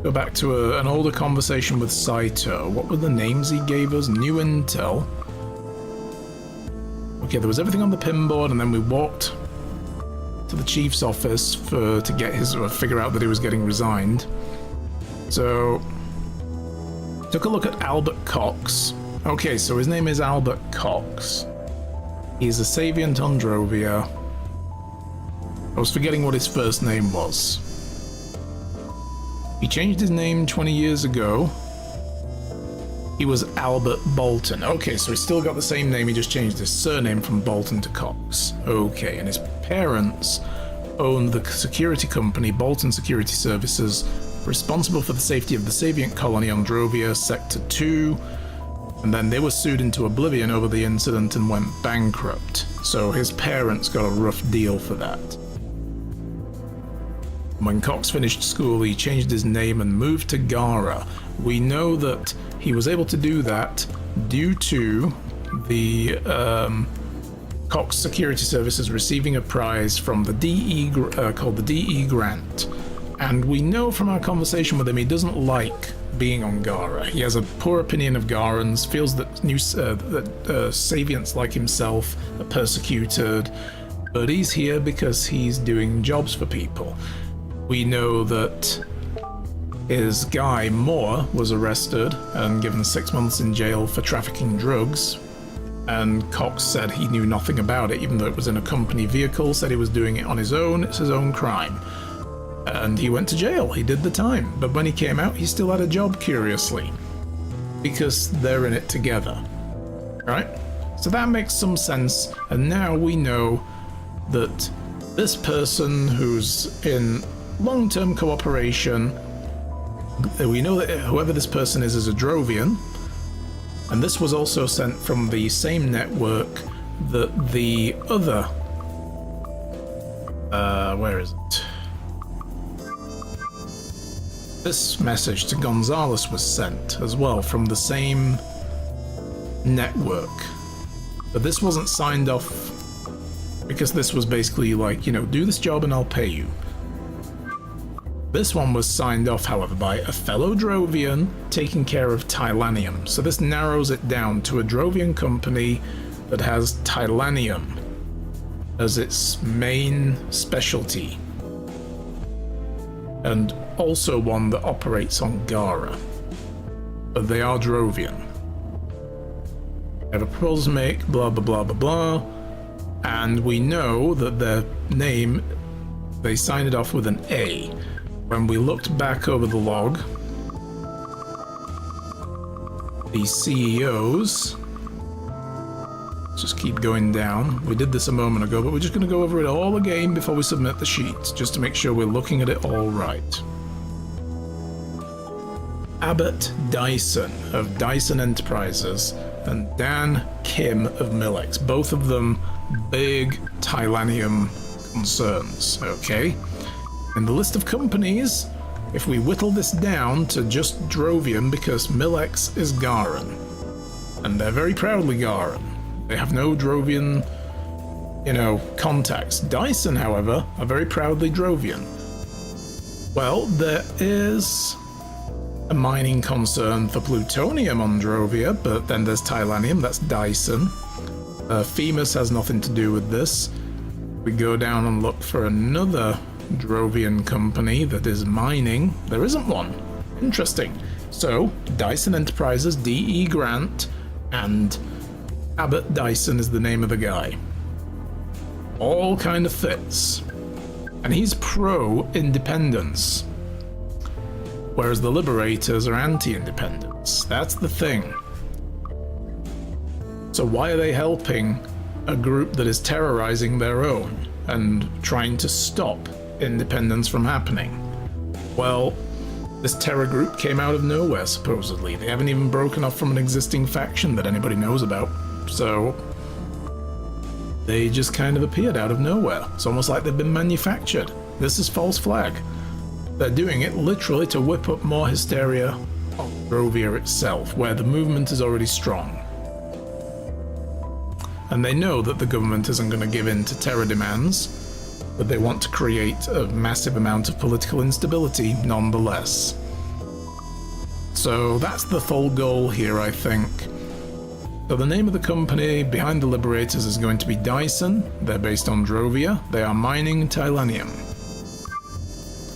Go back to an older conversation with Saito. What were the names he gave us? New intel. Okay, there was everything on the pinboard, and then we walked to the chief's office to get his figure out that he was getting resigned. So took a look at Albert Cox. Okay, so his name is Albert Cox. He's a Savient on Drovia. I was forgetting what his first name was. He changed his name 20 years ago. He was Albert Bolton. Okay, so he's still got the same name, he just changed his surname from Bolton to Cox. Okay, and his parents owned the security company, Bolton Security Services, responsible for the safety of the Savient colony on Drovia, Sector 2, and then they were sued into oblivion over the incident and went bankrupt. So his parents got a rough deal for that. When Cox finished school, he changed his name and moved to Gara. We know that he was able to do that due to the Cox Security Services receiving a prize from the DE called the DE Grant. And we know from our conversation with him he doesn't like being on Gara. He has a poor opinion of Garans, feels that Savients like himself are persecuted, but he's here because he's doing jobs for people. We know that his guy, Moore, was arrested and given 6 months in jail for trafficking drugs. And Cox said he knew nothing about it, even though it was in a company vehicle, said he was doing it on his own, it's his own crime. And he went to jail, he did the time. But when he came out, he still had a job, curiously. Because they're in it together. Right? So that makes some sense, and now we know that this person who's in long-term cooperation, we know that whoever this person is a Drovian, and this was also sent from the same network that the other... where is it? This message to Gonzalez was sent as well from the same network. But this wasn't signed off because this was basically like, you know, do this job and I'll pay you. This one was signed off, however, by a fellow Drovian taking care of Tylanium. So this narrows it down to a Drovian company that has Tylanium as its main specialty. And also one that operates on Gara. But they are Drovian. They have a proposal to make, blah blah blah blah blah. And we know that their name, they signed it off with an A. When we looked back over the log, the CEOs, let's just keep going down. We did this a moment ago, but we're just going to go over it all again before we submit the sheets, just to make sure we're looking at it all right. Abbott Dyson of Dyson Enterprises and Dan Kim of Millex, both of them big Tylanium concerns, okay? In the list of companies, if we whittle this down to just Drovian, because Millex is Garan, and they're very proudly Garan. They have no Drovian, you know, contacts. Dyson, however, are very proudly Drovian. Well, there is a mining concern for plutonium on Drovia, but then there's Tylanium, that's Dyson. Femus has nothing to do with this. We go down and look for another Drovian company that is mining. There isn't one. Interesting. So, Dyson Enterprises, D.E. Grant, and Abbott Dyson is the name of the guy. All kind of fits. And he's pro-independence. Whereas the Liberators are anti-independence. That's the thing. So why are they helping a group that is terrorizing their own and trying to stop independence from happening? Well, this terror group came out of nowhere, supposedly. They haven't even broken off from an existing faction that anybody knows about. So they just kind of appeared out of nowhere. It's almost like they've been manufactured. This is false flag. They're doing it literally to whip up more hysteria on Drovia itself, where the movement is already strong. And they know that the government isn't going to give in to terror demands, but they want to create a massive amount of political instability nonetheless. So that's the full goal here, I think. So the name of the company behind the Liberators is going to be Dyson. They're based on Drovia. They are mining Tylanium.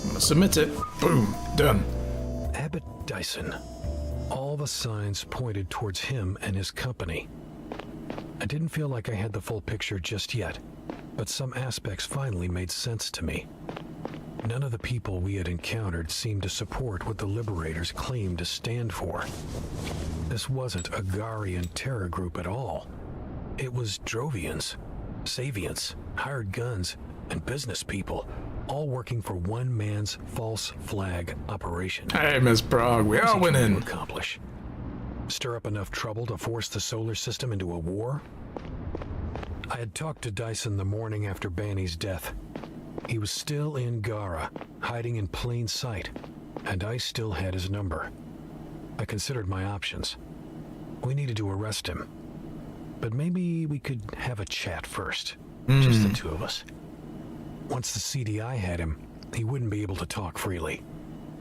I'm gonna submit it. Boom. Done. Abbott Dyson. All the signs pointed towards him and his company. I didn't feel like I had the full picture just yet, but some aspects finally made sense to me. None of the people we had encountered seemed to support what the Liberators claimed to stand for. This wasn't a Garian terror group at all. It was Drovians, Savians, hired guns, and business people, all working for one man's false flag operation. Hey, Miss Prague, we are winning. Accomplish? Stir up enough trouble to force the solar system into a war? I had talked to Dyson the morning after Banny's death. He was still in Gara, hiding in plain sight, and I still had his number. I considered my options. We needed to arrest him, but maybe we could have a chat first, just the two of us. Once the CDI had him, he wouldn't be able to talk freely.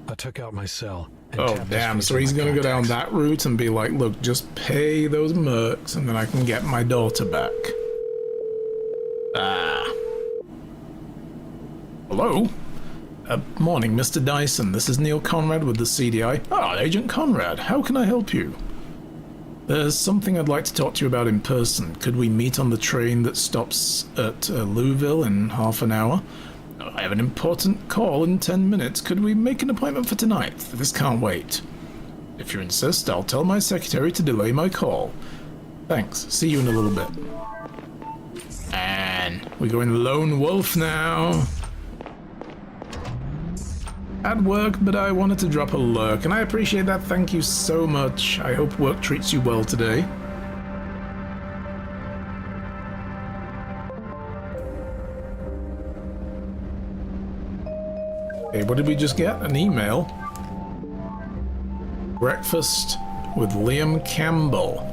I took out my cell. Oh, damn. So he's going to go down that route and be like, look, just pay those mercs and then I can get my daughter back. Hello? Morning, Mr. Dyson. This is Neil Conrad with the CDI. Ah, Agent Conrad. How can I help you? There's something I'd like to talk to you about in person. Could we meet on the train that stops at Louisville in half an hour? I have an important call in 10 minutes. Could we make an appointment for tonight? This can't wait. If you insist, I'll tell my secretary to delay my call. Thanks. See you in a little bit. And we're going lone wolf now. At work, but I wanted to drop a lurk, and I appreciate that. Thank you so much. I hope work treats you well today. Okay, what did we just get? An email. Breakfast with Liam Campbell.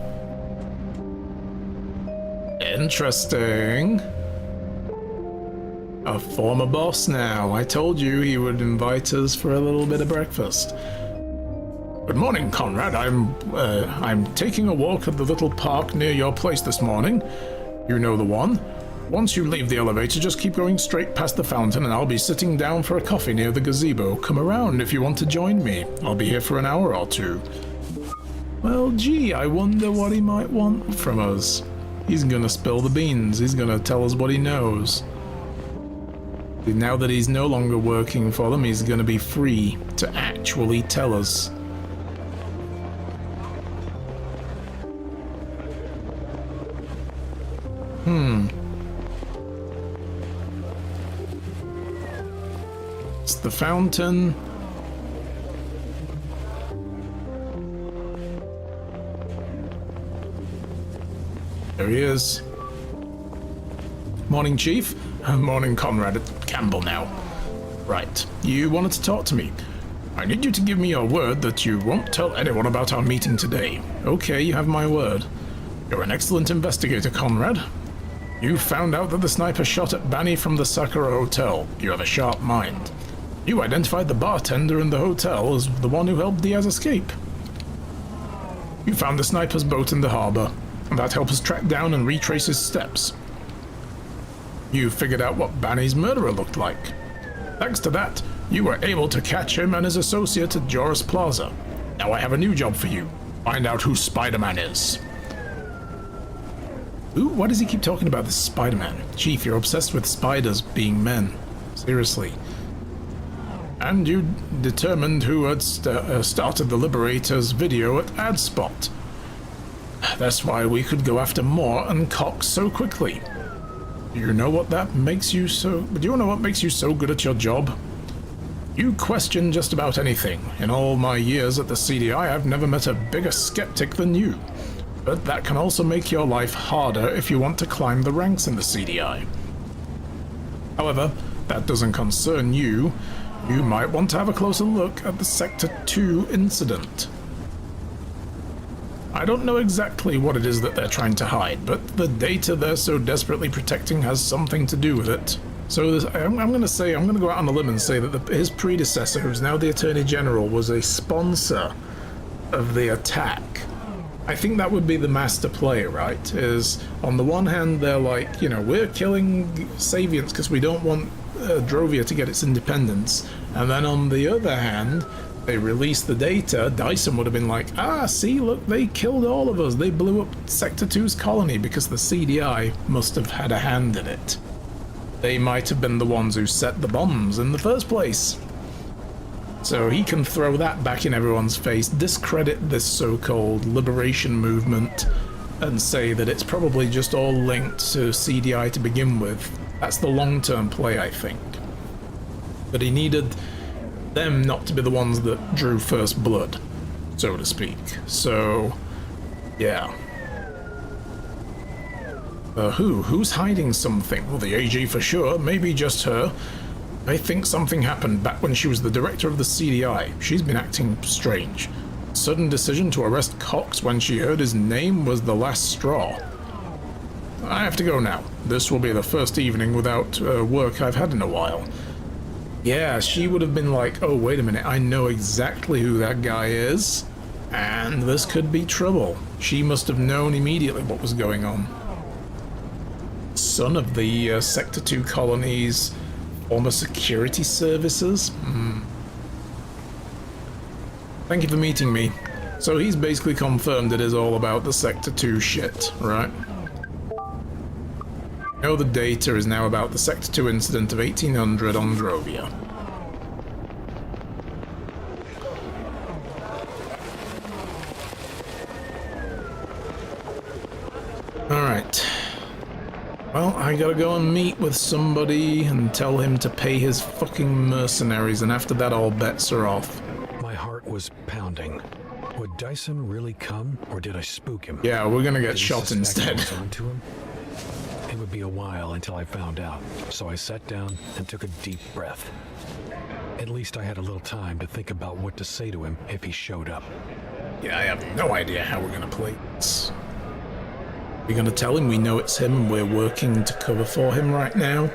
Interesting. A former boss now. I told you he would invite us for a little bit of breakfast. Good morning, Conrad. I'm taking a walk at the little park near your place this morning. You know the one. Once you leave the elevator, just keep going straight past the fountain and I'll be sitting down for a coffee near the gazebo. Come around if you want to join me. I'll be here for an hour or two. Well, gee, I wonder what he might want from us. He's gonna spill the beans. He's gonna tell us what he knows. Now that he's no longer working for them, he's gonna be free to actually tell us. It's the fountain. There he is. Morning, Chief. Morning, Conrad. It's Campbell now. Right, you wanted to talk to me. I need you to give me your word that you won't tell anyone about our meeting today. Okay, you have my word. You're an excellent investigator, Conrad. You found out that the sniper shot at Banny from the Sakura Hotel. You have a sharp mind. You identified the bartender in the hotel as the one who helped Diaz escape. You found the sniper's boat in the harbor, and that helped us track down and retrace his steps. You figured out what Banny's murderer looked like. Thanks to that, you were able to catch him and his associate at Joris Plaza. Now I have a new job for you. Find out who Spider-Man is. Ooh, why does he keep talking about this Spider-Man? Chief, you're obsessed with spiders being men. Seriously. And you determined who had started the Liberators video at AdSpot. That's why we could go after Moore and Cox so quickly. Do you know what makes you so good at your job? You question just about anything. In all my years at the CDI, I've never met a bigger skeptic than you. But that can also make your life harder if you want to climb the ranks in the CDI. However, that doesn't concern you. You might want to have a closer look at the Sector 2 incident. I don't know exactly what it is that they're trying to hide, but the data they're so desperately protecting has something to do with it. So I'm going to go out on a limb and say that his predecessor, who's now the Attorney General, was a sponsor of the attack. I think that would be the master play, right? Is on the one hand, they're like, you know, we're killing Savians because we don't want Drovia to get its independence. And then on the other hand, they released the data. Dyson would have been like, see, look, they killed all of us. They blew up Sector 2's colony because the CDI must have had a hand in it. They might have been the ones who set the bombs in the first place. So he can throw that back in everyone's face, discredit this so-called liberation movement, and say that it's probably just all linked to CDI to begin with. That's the long-term play, I think. But he needed them not to be the ones that drew first blood, so to speak. So, yeah. Who's hiding something? Well, the AG for sure, maybe just her. I think something happened back when she was the director of the CDI. She's been acting strange. Sudden decision to arrest Cox when she heard his name was the last straw. I have to go now. This will be the first evening without work I've had in a while. Yeah, she would have been like, oh, wait a minute, I know exactly who that guy is, and this could be trouble. She must have known immediately what was going on. Son of the Sector 2 colony's former security services? Thank you for meeting me. So he's basically confirmed it is all about the Sector 2 shit, right? I know the data is now about the Sector 2 incident of 1800 on Drovia. Well, I gotta go and meet with somebody and tell him to pay his fucking mercenaries, and after that all bets are off. My heart was pounding. Would Dyson really come, or did I spook him? Yeah, we're gonna get Did he shot suspect I instead. was onto him? It would be a while until I found out, so I sat down and took a deep breath. At least I had a little time to think about what to say to him if he showed up. Yeah, I have no idea how we're gonna play this. We're gonna tell him we know it's him and we're working to cover for him right now.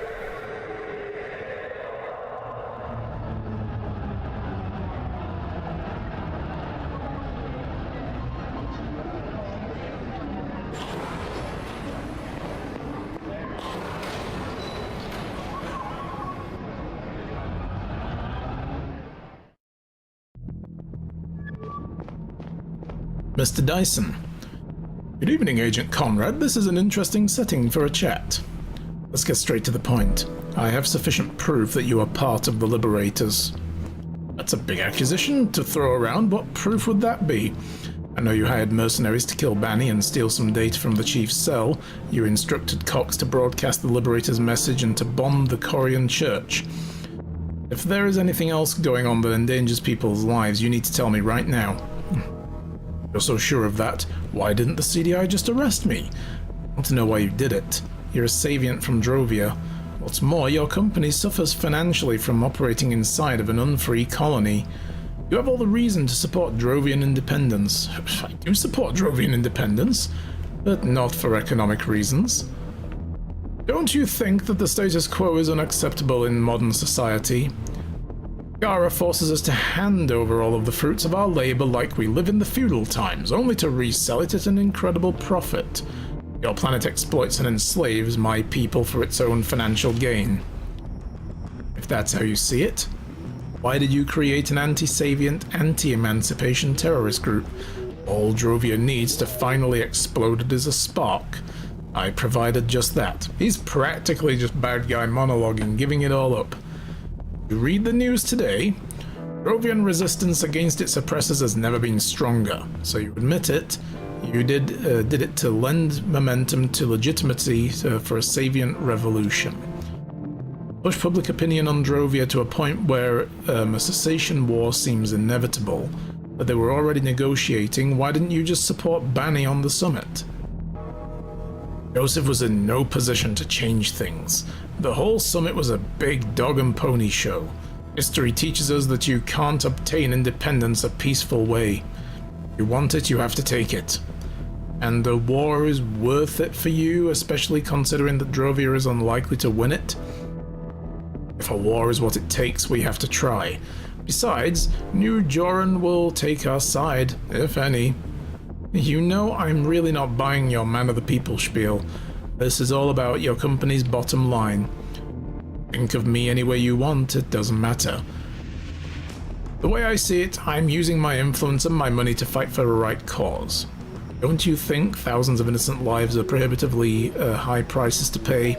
Mr. Dyson. Good evening, Agent Conrad. This is an interesting setting for a chat. Let's get straight to the point. I have sufficient proof that you are part of the Liberators. That's a big accusation to throw around. What proof would that be? I know you hired mercenaries to kill Banny and steal some data from the Chief's cell. You instructed Cox to broadcast the Liberators' message and to bomb the Corian Church. If there is anything else going on that endangers people's lives, you need to tell me right now. You're so sure of that, why didn't the CDI just arrest me? I want to know why you did it. You're a Savient from Drovia. What's more, your company suffers financially from operating inside of an unfree colony. You have all the reason to support Drovian independence. I do support Drovian independence, but not for economic reasons. Don't you think that the status quo is unacceptable in modern society? Gara forces us to hand over all of the fruits of our labor like we live in the feudal times, only to resell it at an incredible profit. Your planet exploits and enslaves my people for its own financial gain. If that's how you see it, why did you create an anti-Savient, anti-emancipation terrorist group? All Drovia needs to finally explode is a spark. I provided just that. He's practically just bad guy monologuing, giving it all up. You read the news today, Drovian resistance against its oppressors has never been stronger, so you admit it. You did it to lend momentum to legitimacy for a Savient revolution. Push public opinion on Drovia to a point where a cessation war seems inevitable, but they were already negotiating. Why didn't you just support Banny on the summit? Joseph was in no position to change things. The whole summit was a big dog and pony show. History teaches us that you can't obtain independence a peaceful way. If you want it, you have to take it. And the war is worth it for you, especially considering that Drovia is unlikely to win it? If a war is what it takes, we have to try. Besides, New Joran will take our side, if any. You know I'm really not buying your man of the people spiel. This is all about your company's bottom line. Think of me any way you want, it doesn't matter. The way I see it, I'm using my influence and my money to fight for a right cause. Don't you think thousands of innocent lives are prohibitively high prices to pay?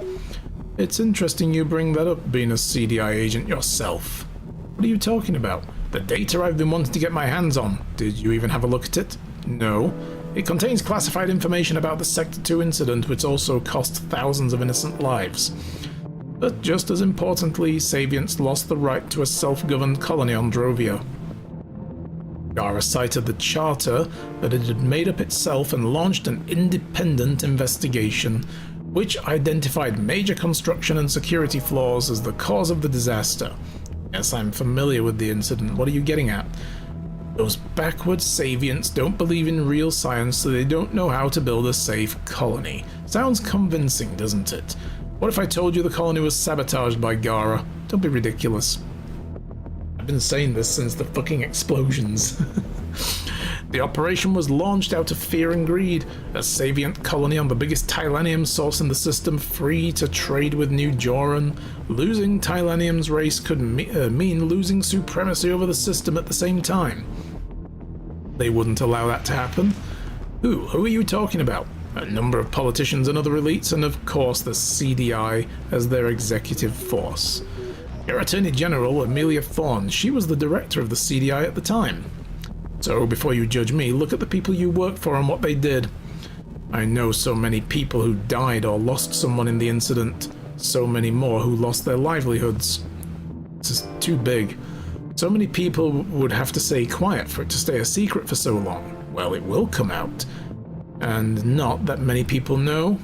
It's interesting you bring that up, being a CDI agent yourself. What are you talking about? The data I've been wanting to get my hands on. Did you even have a look at it? No. It contains classified information about the Sector 2 incident, which also cost thousands of innocent lives. But just as importantly, Savients lost the right to a self-governed colony on Drovia. Gara cited the charter that it had made up itself and launched an independent investigation, which identified major construction and security flaws as the cause of the disaster. Yes, I'm familiar with the incident. What are you getting at? Those backward Savients don't believe in real science, so they don't know how to build a safe colony. Sounds convincing, doesn't it? What if I told you the colony was sabotaged by Gara? Don't be ridiculous. I've been saying this since the fucking explosions. The operation was launched out of fear and greed. A Savient colony on the biggest Tylanium source in the system, free to trade with New Joran. Losing Tylanium's race could mean losing supremacy over the system at the same time. They wouldn't allow that to happen. Who are you talking about? A number of politicians and other elites, and of course the CDI as their executive force. Your Attorney General, Amelia Thorne, she was the director of the CDI at the time. So before you judge me, look at the people you work for and what they did. I know so many people who died or lost someone in the incident. So many more who lost their livelihoods. This is too big. So many people would have to stay quiet for it to stay a secret for so long. Well, it will come out. And not that many people know.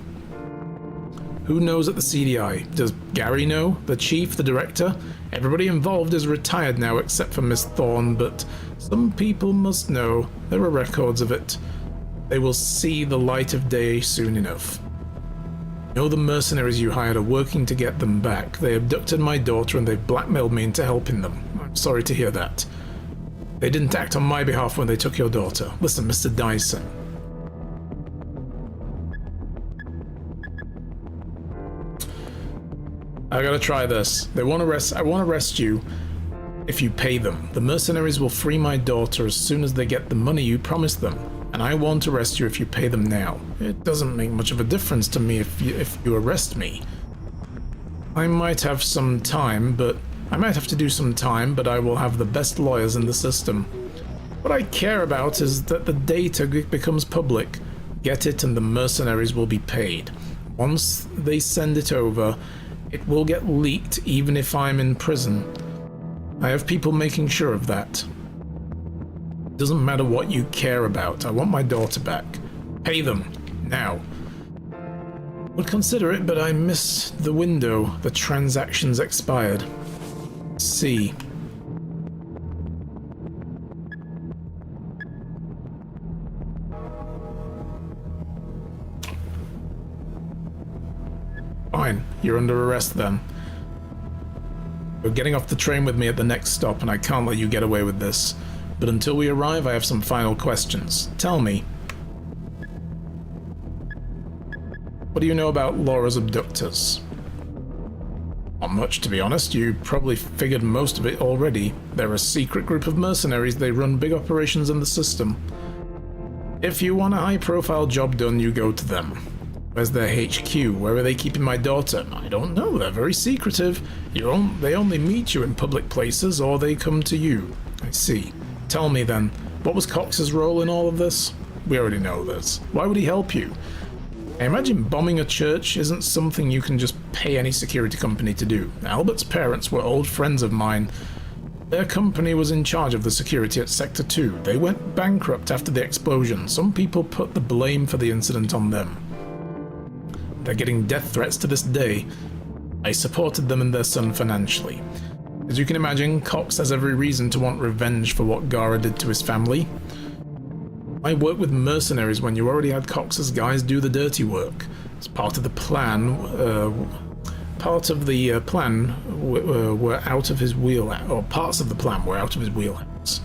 Who knows at the CDI? Does Gary know? The chief? The director? Everybody involved is retired now except for Miss Thorne, but some people must know. There are records of it. They will see the light of day soon enough. You know the mercenaries you hired are working to get them back. They abducted my daughter and they've blackmailed me into helping them. I'm sorry to hear that. They didn't act on my behalf when they took your daughter. Listen, Mr. Dyson. I gotta try this. I want to arrest you if you pay them. The mercenaries will free my daughter as soon as they get the money you promised them. And I won't arrest you if you pay them now. It doesn't make much of a difference to me if you arrest me. I might have to do some time, but I will have the best lawyers in the system. What I care about is that the data becomes public. Get it and the mercenaries will be paid. Once they send it over, it will get leaked even if I'm in prison. I have people making sure of that. It doesn't matter what you care about. I want my daughter back. Pay them. Now. Would consider it, but I missed the window. The transaction's expired. See. Fine. You're under arrest then. You're getting off the train with me at the next stop, and I can't let you get away with this. But until we arrive, I have some final questions. Tell me. What do you know about Laura's abductors? Not much, to be honest. You probably figured most of it already. They're a secret group of mercenaries. They run big operations in the system. If you want a high-profile job done, you go to them. Where's their HQ? Where are they keeping my daughter? I don't know. They're very secretive. They only meet you in public places, or they come to you. I see. Tell me then, what was Cox's role in all of this? We already know this. Why would he help you? I imagine bombing a church isn't something you can just pay any security company to do. Albert's parents were old friends of mine. Their company was in charge of the security at Sector 2. They went bankrupt after the explosion. Some people put the blame for the incident on them. They're getting death threats to this day. I supported them and their son financially. As you can imagine, Cox has every reason to want revenge for what Gara did to his family. I worked with mercenaries when you already had Cox's guys do the dirty work. As part of the plan, were out of his wheelhouse, or parts of the plan were out of his wheelhouse.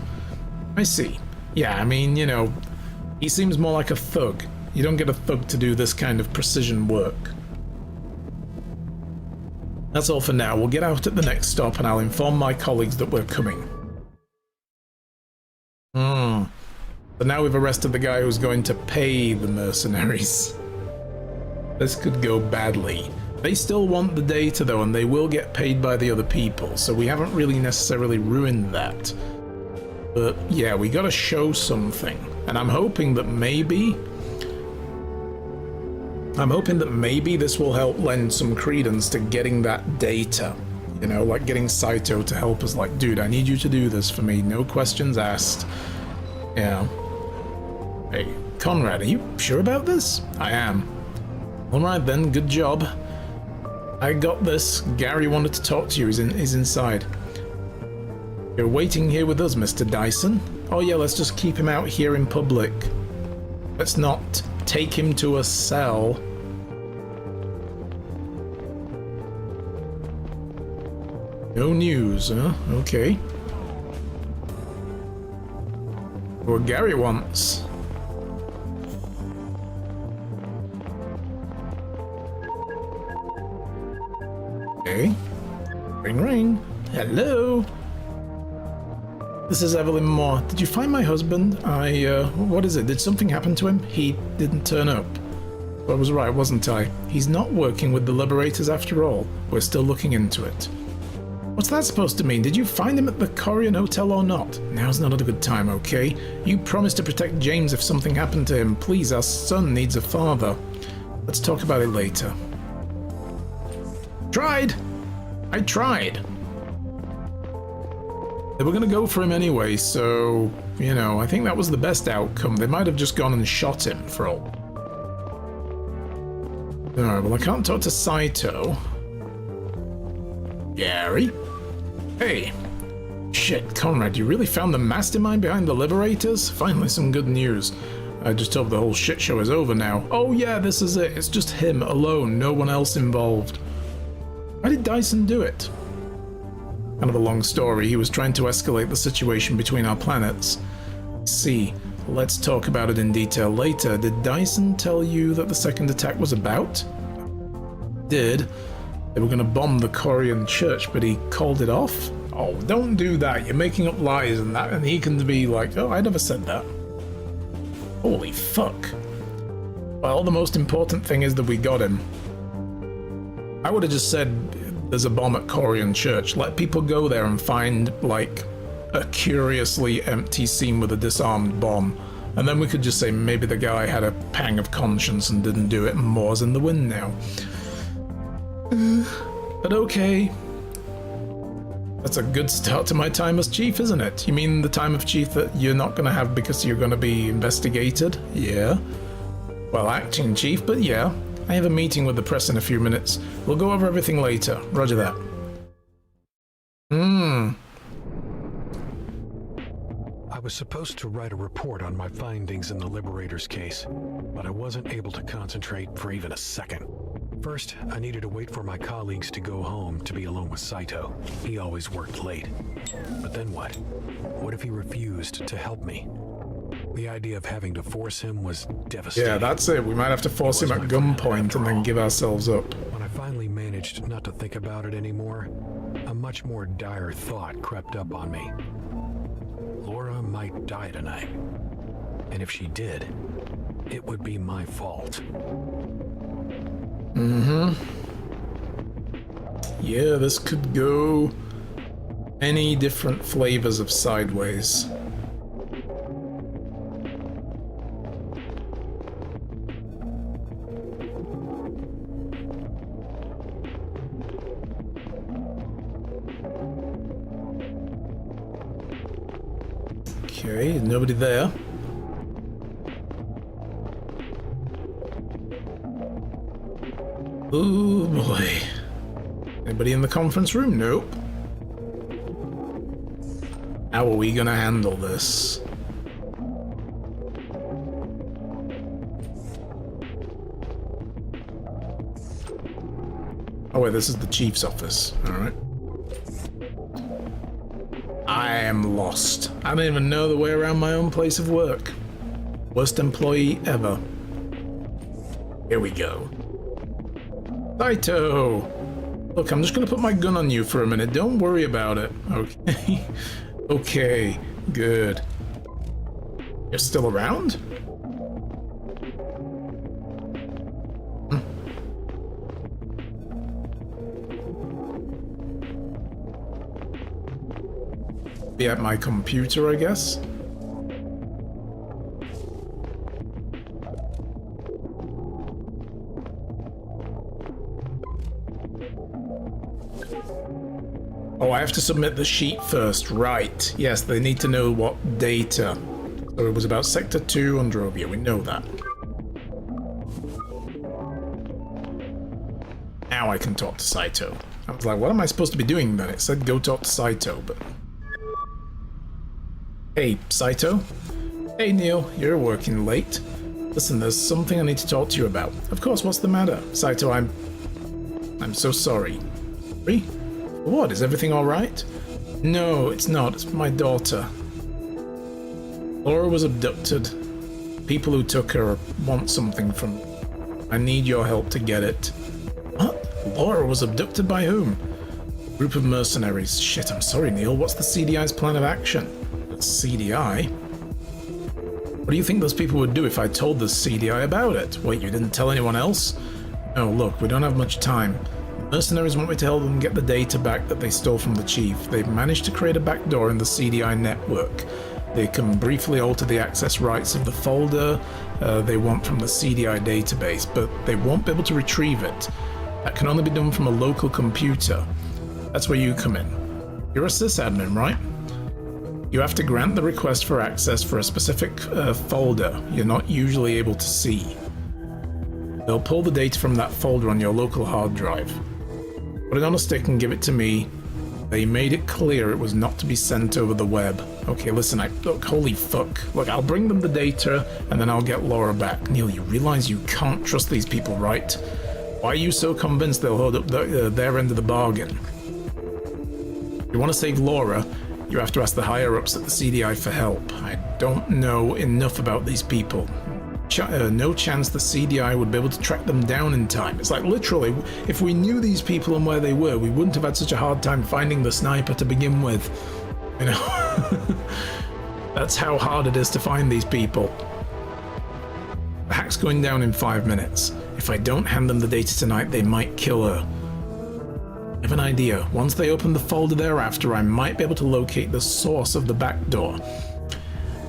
I see. Yeah, I mean, you know, he seems more like a thug. You don't get a thug to do this kind of precision work. That's all for now. We'll get out at the next stop and I'll inform my colleagues that we're coming. But now we've arrested the guy who's going to pay the mercenaries. This could go badly. They still want the data though, and they will get paid by the other people, so we haven't really necessarily ruined that. But yeah, we gotta show something. And I'm hoping that maybe this will help lend some credence to getting that data. You know, like getting Saito to help us, like, dude, I need you to do this for me, no questions asked. Yeah. Hey, Conrad, are you sure about this? I am. Alright then, good job. I got this. Gary wanted to talk to you, he's inside. You're waiting here with us, Mr. Dyson? Oh yeah, let's just keep him out here in public. Let's not take him to a cell. No news, huh? Okay. What Gary wants. Okay. Ring ring. Hello. This is Evelyn Moore. Did you find my husband? What is it? Did something happen to him? He didn't turn up. I was right, wasn't I? He's not working with the Liberators after all. We're still looking into it. What's that supposed to mean? Did you find him at the Corian Hotel or not? Now's not a good time, okay? You promised to protect James if something happened to him. Please, our son needs a father. Let's talk about it later. Tried! I tried! They were gonna go for him anyway, so, you know, I think that was the best outcome. They might have just gone and shot him for all. Alright, well I can't talk to Saito. Gary? Hey. Shit, Conrad, you really found the mastermind behind the Liberators? Finally some good news. I just hope the whole shit show is over now. Oh yeah, this is it. It's just him alone, no one else involved. Why did Dyson do it? Kind of a long story. He was trying to escalate the situation between our planets. See, let's talk about it in detail later. Did Dyson tell you that the second attack was about? Did. They were going to bomb the Corian church, but he called it off? Oh, don't do that. You're making up lies and he can be like, oh, I never said that. Holy fuck. Well, the most important thing is that we got him. I would have just said there's a bomb at Corian church. Let people go there and find, like, a curiously empty scene with a disarmed bomb. And then we could just say maybe the guy had a pang of conscience and didn't do it and more's in the wind now. But okay. That's a good start to my time as chief, isn't it? You mean the time of chief that you're not going to have because you're going to be investigated? Yeah. Well, acting chief, but yeah. I have a meeting with the press in a few minutes. We'll go over everything later. Roger that. I was supposed to write a report on my findings in the Liberators case, but I wasn't able to concentrate for even a second. First, I needed to wait for my colleagues to go home to be alone with Saito. He always worked late. But then what? What if he refused to help me? The idea of having to force him was devastating. Yeah, that's it. We might have to force him at gunpoint and then give ourselves up. When I finally managed not to think about it anymore, a much more dire thought crept up on me. Laura might die tonight. And if she did, it would be my fault. Yeah, this could go any different flavors of sideways. Okay, nobody there. Oh boy. Anybody in the conference room? Nope. How are we gonna handle this? Oh wait, this is the chief's office. Alright. I am lost. I don't even know the way around my own place of work. Worst employee ever. Here we go. Saito! Look, I'm just gonna put my gun on you for a minute. Don't worry about it. Okay. Okay, good. You're still around? Be at my computer, I guess. Oh, I have to submit the sheet first, right. Yes, they need to know what data. So it was about Sector 2 Androvia, we know that. Now I can talk to Saito. I was like, what am I supposed to be doing then? It said go talk to Saito, but... Hey, Saito? Hey, Neil, you're working late. Listen, there's something I need to talk to you about. Of course, what's the matter? Saito, I'm so sorry. Sorry? What, is everything alright? No, it's not. It's my daughter. Laura was abducted. People who took her want something from me. I need your help to get it. What? Laura was abducted by whom? Group of mercenaries. Shit, I'm sorry, Neil. What's the CDI's plan of action? CDI? What do you think those people would do if I told the CDI about it? Wait, you didn't tell anyone else? No, look, we don't have much time. Mercenaries want me to help them get the data back that they stole from the chief. They've managed to create a backdoor in the CDI network. They can briefly alter the access rights of the folder they want from the CDI database, but they won't be able to retrieve it. That can only be done from a local computer. That's where you come in. You're a sysadmin, right? You have to grant the request for access for a specific folder you're not usually able to see. They'll pull the data from that folder on your local hard drive. Put it on a stick and give it to me. They made it clear it was not to be sent over the web. Okay, listen, look, holy fuck. Look, I'll bring them the data, and then I'll get Laura back. Neil, you realize you can't trust these people, right? Why are you so convinced they'll hold up their end of the bargain? If you want to save Laura, you have to ask the higher-ups at the CDI for help. I don't know enough about these people. No chance the CDI would be able to track them down in time. It's like, literally, if we knew these people and where they were, we wouldn't have had such a hard time finding the sniper to begin with. You know? That's how hard it is to find these people. The hack's going down in 5 minutes. If I don't hand them the data tonight, they might kill her. I have an idea. Once they open the folder thereafter, I might be able to locate the source of the backdoor.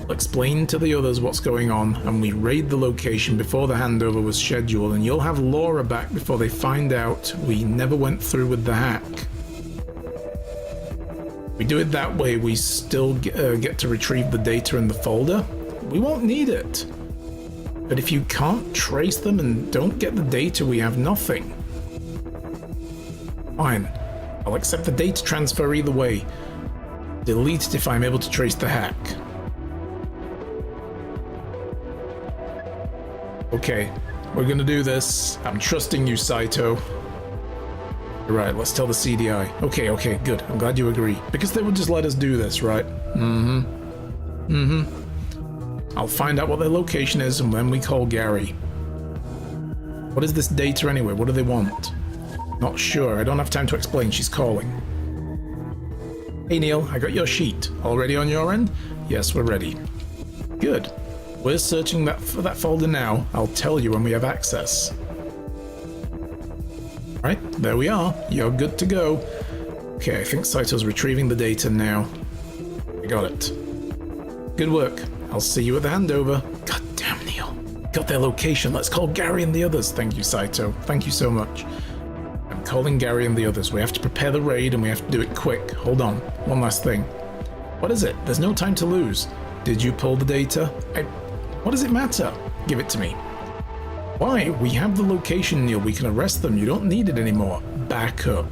I'll explain to the others what's going on, and we raid the location before the handover was scheduled, and you'll have Laura back before they find out we never went through with the hack. If we do it that way, we still get to retrieve the data in the folder. We won't need it. But if you can't trace them and don't get the data, we have nothing. Fine. I'll accept the data transfer either way. Delete it if I'm able to trace the hack. Okay, we're gonna do this. I'm trusting you, Saito. Right, let's tell the CDI. Okay, good. I'm glad you agree. Because they would just let us do this, right? I'll find out what their location is and when we call Gary. What is this data anyway? What do they want? Not sure. I don't have time to explain. She's calling. Hey Neil, I got your sheet. All ready on your end? Yes, we're ready. Good. We're searching for that folder now. I'll tell you when we have access. Right, there we are. You're good to go. Okay, I think Saito's retrieving the data now. I got it. Good work. I'll see you at the handover. God damn, Neil. Got their location. Let's call Gary and the others. Thank you, Saito. Thank you so much. I'm calling Gary and the others. We have to prepare the raid and we have to do it quick. Hold on. One last thing. What is it? There's no time to lose. Did you pull the data? What does it matter? Give it to me. Why? We have the location, Neil. We can arrest them. You don't need it anymore. Back up.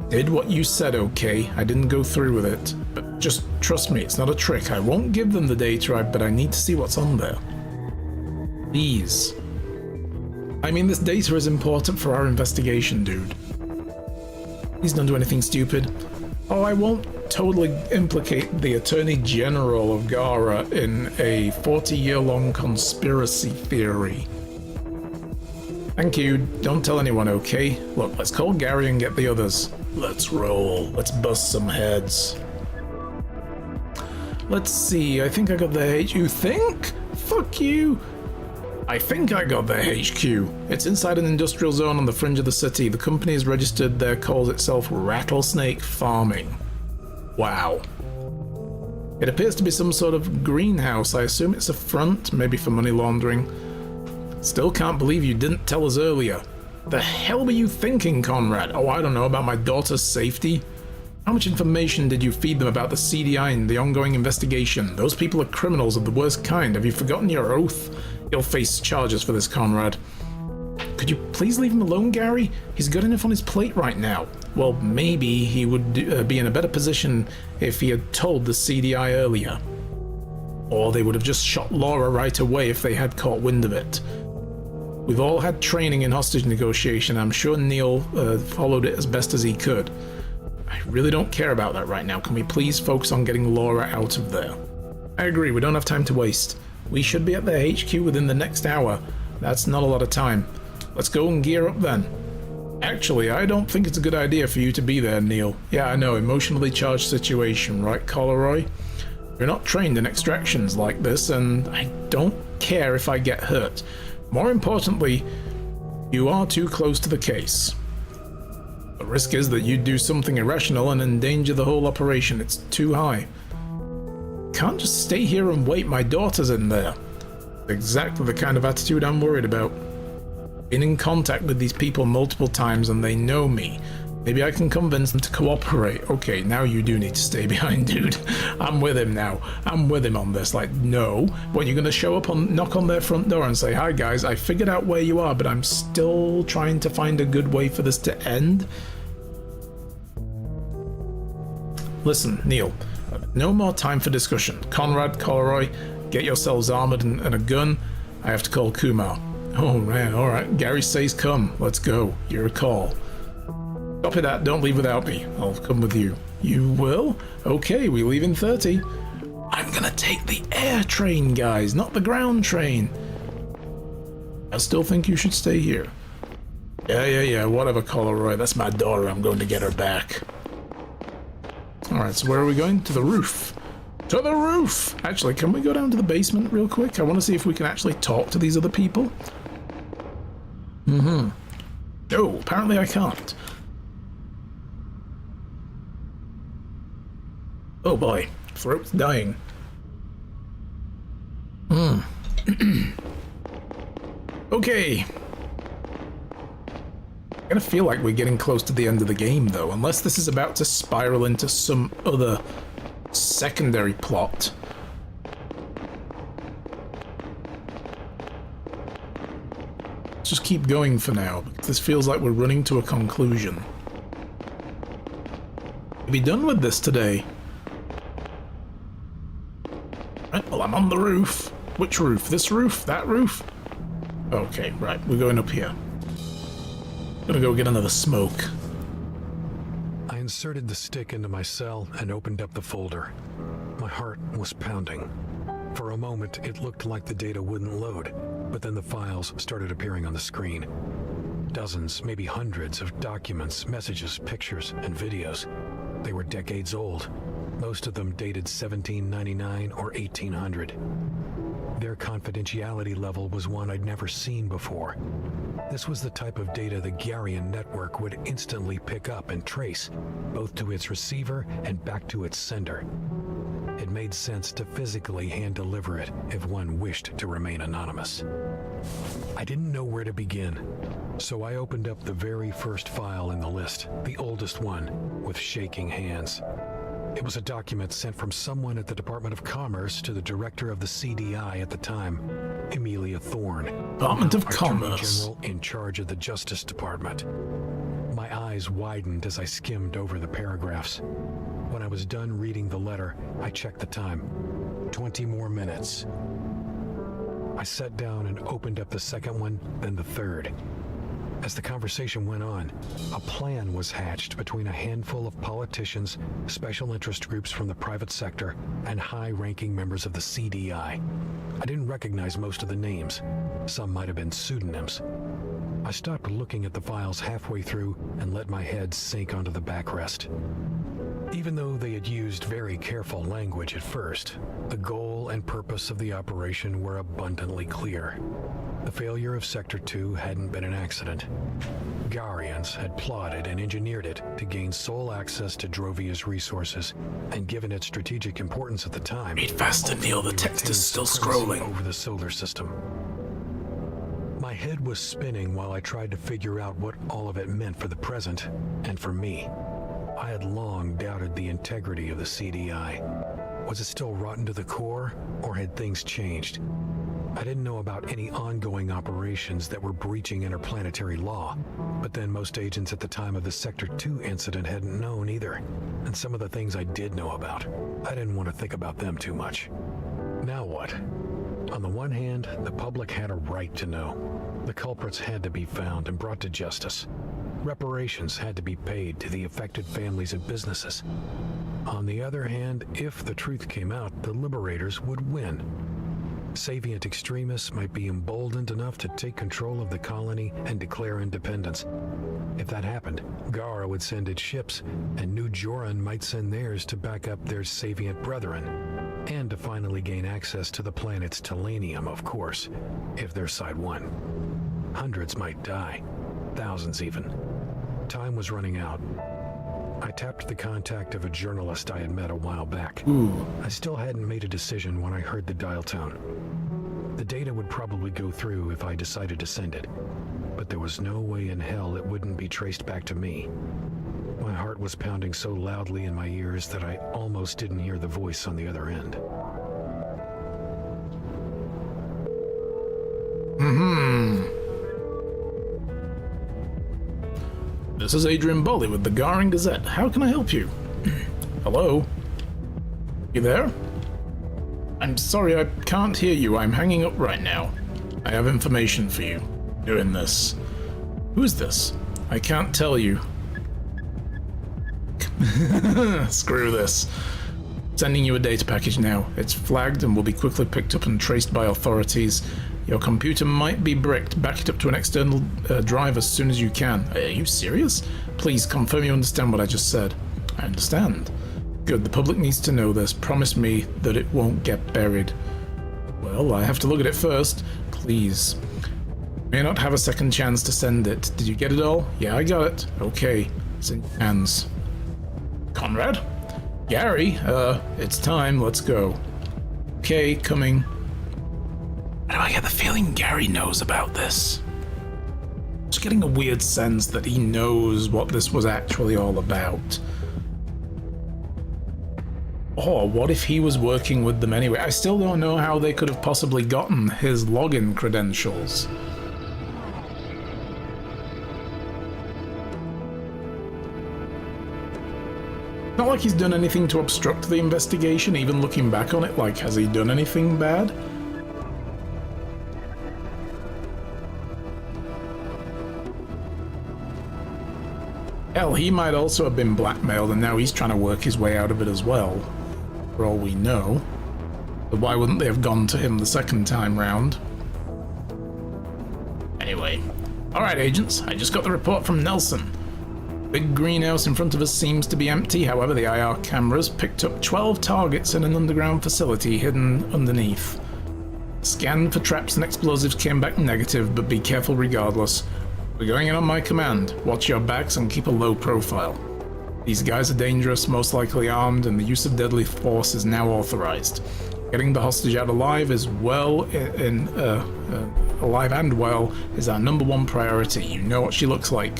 Did what you said, okay? I didn't go through with it. But just trust me, it's not a trick. I won't give them the data, but I need to see what's on there. Please. I mean, this data is important for our investigation, dude. Please don't do anything stupid. Oh, I won't totally implicate the Attorney General of Gara in a 40-year-long conspiracy theory. Thank you. Don't tell anyone, okay? Look, let's call Gary and get the others. Let's roll. Let's bust some heads. Let's see. I think I got the HQ. You think? Fuck you. I think I got their HQ. It's inside an industrial zone on the fringe of the city. The company is registered there, calls itself Rattlesnake Farming. Wow. It appears to be some sort of greenhouse. I assume it's a front, maybe for money laundering. Still can't believe you didn't tell us earlier. The hell were you thinking, Conrad? Oh, I don't know, about my daughter's safety? How much information did you feed them about the CDI and the ongoing investigation? Those people are criminals of the worst kind. Have you forgotten your oath? You'll face charges for this, Conrad. Could you please leave him alone, Gary? He's got enough on his plate right now. Well, maybe he would be in a better position if he had told the CDI earlier. Or they would have just shot Laura right away if they had caught wind of it. We've all had training in hostage negotiation. I'm sure Neil followed it as best as he could. I really don't care about that right now. Can we please focus on getting Laura out of there? I agree, we don't have time to waste. We should be at their HQ within the next hour. That's not a lot of time. Let's go and gear up then. Actually, I don't think it's a good idea for you to be there, Neil. Yeah, I know, emotionally charged situation, right, Colleroy? You're not trained in extractions like this, and I don't care if I get hurt. More importantly, You are too close to the case. The risk is that you do something irrational and endanger the whole operation. It's too high. Can't just stay here and wait. My daughter's in there. Exactly the kind of attitude I'm worried about. Been in contact with these people multiple times and they know me. Maybe I can convince them to cooperate. Okay, now you do need to stay behind, dude. I'm with him now. I'm with him on this. Like, no. What, you're gonna show up on, knock on their front door and say, hi guys, I figured out where you are, but I'm still trying to find a good way for this to end? Listen, Neil, no more time for discussion. Conrad, Colroy, get yourselves armored and a gun. I have to call Kumar. Oh man, alright. Gary says come. Let's go. You're a call. Copy that, don't leave without me. I'll come with you. You will? Okay, we leave in 30. I'm gonna take the air train, guys, not the ground train. I still think you should stay here. Yeah, whatever, Colroy. That's my daughter. I'm going to get her back. Alright, so where are we going? To the roof. To the roof! Actually, can we go down to the basement real quick? I want to see if we can actually talk to these other people. No, apparently I can't. Oh boy, throat's dying. Okay. I kind of feel like we're getting close to the end of the game, though, unless this is about to spiral into some other secondary plot. Let's just keep going for now, because this feels like we're running to a conclusion. We'll be done with this today. Right, well, I'm on the roof. Which roof? This roof? That roof? Okay, right, we're going up here. Gonna go get another smoke. I inserted the stick into my cell and opened up the folder. My heart was pounding. For a moment, it looked like the data wouldn't load, but then the files started appearing on the screen. Dozens, maybe hundreds of documents, messages, pictures, and videos. They were decades old. Most of them dated 1799 or 1800. Their confidentiality level was one I'd never seen before. This was the type of data the Garian network would instantly pick up and trace, both to its receiver and back to its sender. It made sense to physically hand-deliver it if one wished to remain anonymous. I didn't know where to begin, so I opened up the very first file in the list, the oldest one, with shaking hands. It was a document sent from someone at the Department of Commerce to the director of the CDI at the time, Amelia Thorne, Department of Attorney Commerce. General in charge of the Justice Department. My eyes widened as I skimmed over the paragraphs. When I was done reading the letter, I checked the time. 20 more minutes. I sat down and opened up the second one, then the third. As the conversation went on, a plan was hatched between a handful of politicians, special interest groups from the private sector, and high-ranking members of the CDI. I didn't recognize most of the names. Some might have been pseudonyms. I stopped looking at the files halfway through and let my head sink onto the backrest. Even though they had used very careful language at first, the goal and purpose of the operation were abundantly clear. The failure of Sector 2 hadn't been an accident. Garians had plotted and engineered it to gain sole access to Drovia's resources, and given its strategic importance at the time... Read faster, Neil, the text is still scrolling. ...over the solar system. My head was spinning while I tried to figure out what all of it meant for the present, and for me. I had long doubted the integrity of the CDI. Was it still rotten to the core, or had things changed? I didn't know about any ongoing operations that were breaching interplanetary law, but then most agents at the time of the Sector 2 incident hadn't known either. And some of the things I did know about, I didn't want to think about them too much. Now what? On the one hand, the public had a right to know. The culprits had to be found and brought to justice. Reparations had to be paid to the affected families and businesses. On the other hand, if the truth came out, the liberators would win. Savient extremists might be emboldened enough to take control of the colony and declare independence. If that happened, Gara would send its ships, and New Joran might send theirs to back up their Savient brethren, and to finally gain access to the planet's Telenium, of course, if their side won. Hundreds might die. Thousands even. Time was running out. I tapped the contact of a journalist I had met a while back. Ooh. I still hadn't made a decision when I heard the dial tone. The data would probably go through if I decided to send it, but there was no way in hell it wouldn't be traced back to me. My heart was pounding so loudly in my ears that I almost didn't hear the voice on the other end. This is Adrian Bolly with the Garing Gazette. How can I help you? Hello? You there? I'm sorry, I can't hear you. I'm hanging up right now. I have information for you. Doing this. Who is this? I can't tell you. Screw this. Sending you a data package now. It's flagged and will be quickly picked up and traced by authorities. Your computer might be bricked. Back it up to an external drive as soon as you can. Are you serious? Please confirm you understand what I just said. I understand. Good, the public needs to know this. Promise me that it won't get buried. Well, I have to look at it first. Please. May not have a second chance to send it. Did you get it all? Yeah, I got it. Okay. It's in your hands. Conrad? Gary? It's time. Let's go. Okay, coming. Why do I get the feeling Gary knows about this? Just getting a weird sense that he knows what this was actually all about. Or what if he was working with them anyway? I still don't know how they could have possibly gotten his login credentials. Not like he's done anything to obstruct the investigation, even looking back on it. Like, has he done anything bad? Hell, he might also have been blackmailed and now he's trying to work his way out of it as well, for all we know. But why wouldn't they have gone to him the second time round? Anyway. Alright, agents, I just got the report from Nelson. Big greenhouse in front of us seems to be empty, however the IR cameras picked up 12 targets in an underground facility hidden underneath. Scan for traps and explosives came back negative, but be careful regardless. We're going in on my command. Watch your backs and keep a low profile. These guys are dangerous, most likely armed, and the use of deadly force is now authorized. Getting the hostage out alive is alive and well is our #1 priority. You know what she looks like.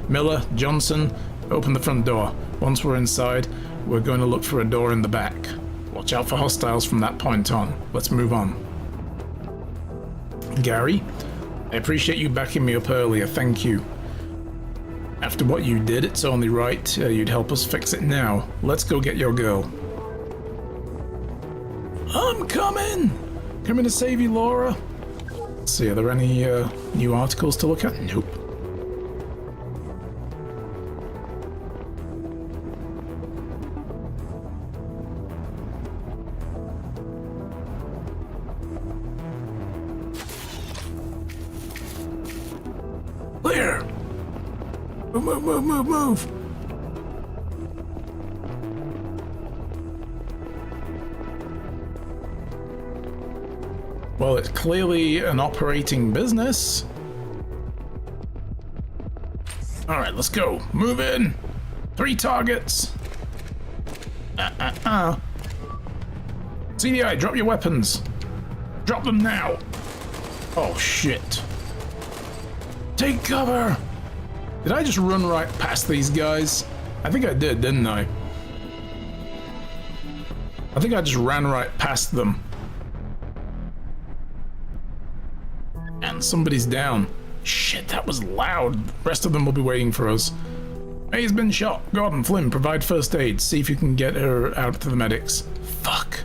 Miller, Johnson, open the front door. Once we're inside, we're going to look for a door in the back. Watch out for hostiles from that point on. Let's move on. Gary, I appreciate you backing me up earlier, thank you. After what you did, it's only right you'd help us fix it now. Let's go get your girl. I'm coming! Coming to save you, Laura. Let's see, are there any new articles to look at? Nope. Clear! Move, move, move, move! Well, it's clearly an operating business. Alright, let's go. Move in! 3 targets! CDI, drop your weapons! Drop them now! Oh, shit. Take cover! Did I just run right past these guys? I think I did, didn't I? I think I just ran right past them. And somebody's down. Shit, that was loud. The rest of them will be waiting for us. May's been shot. Gordon, Flynn, provide first aid. See if you can get her out to the medics. Fuck.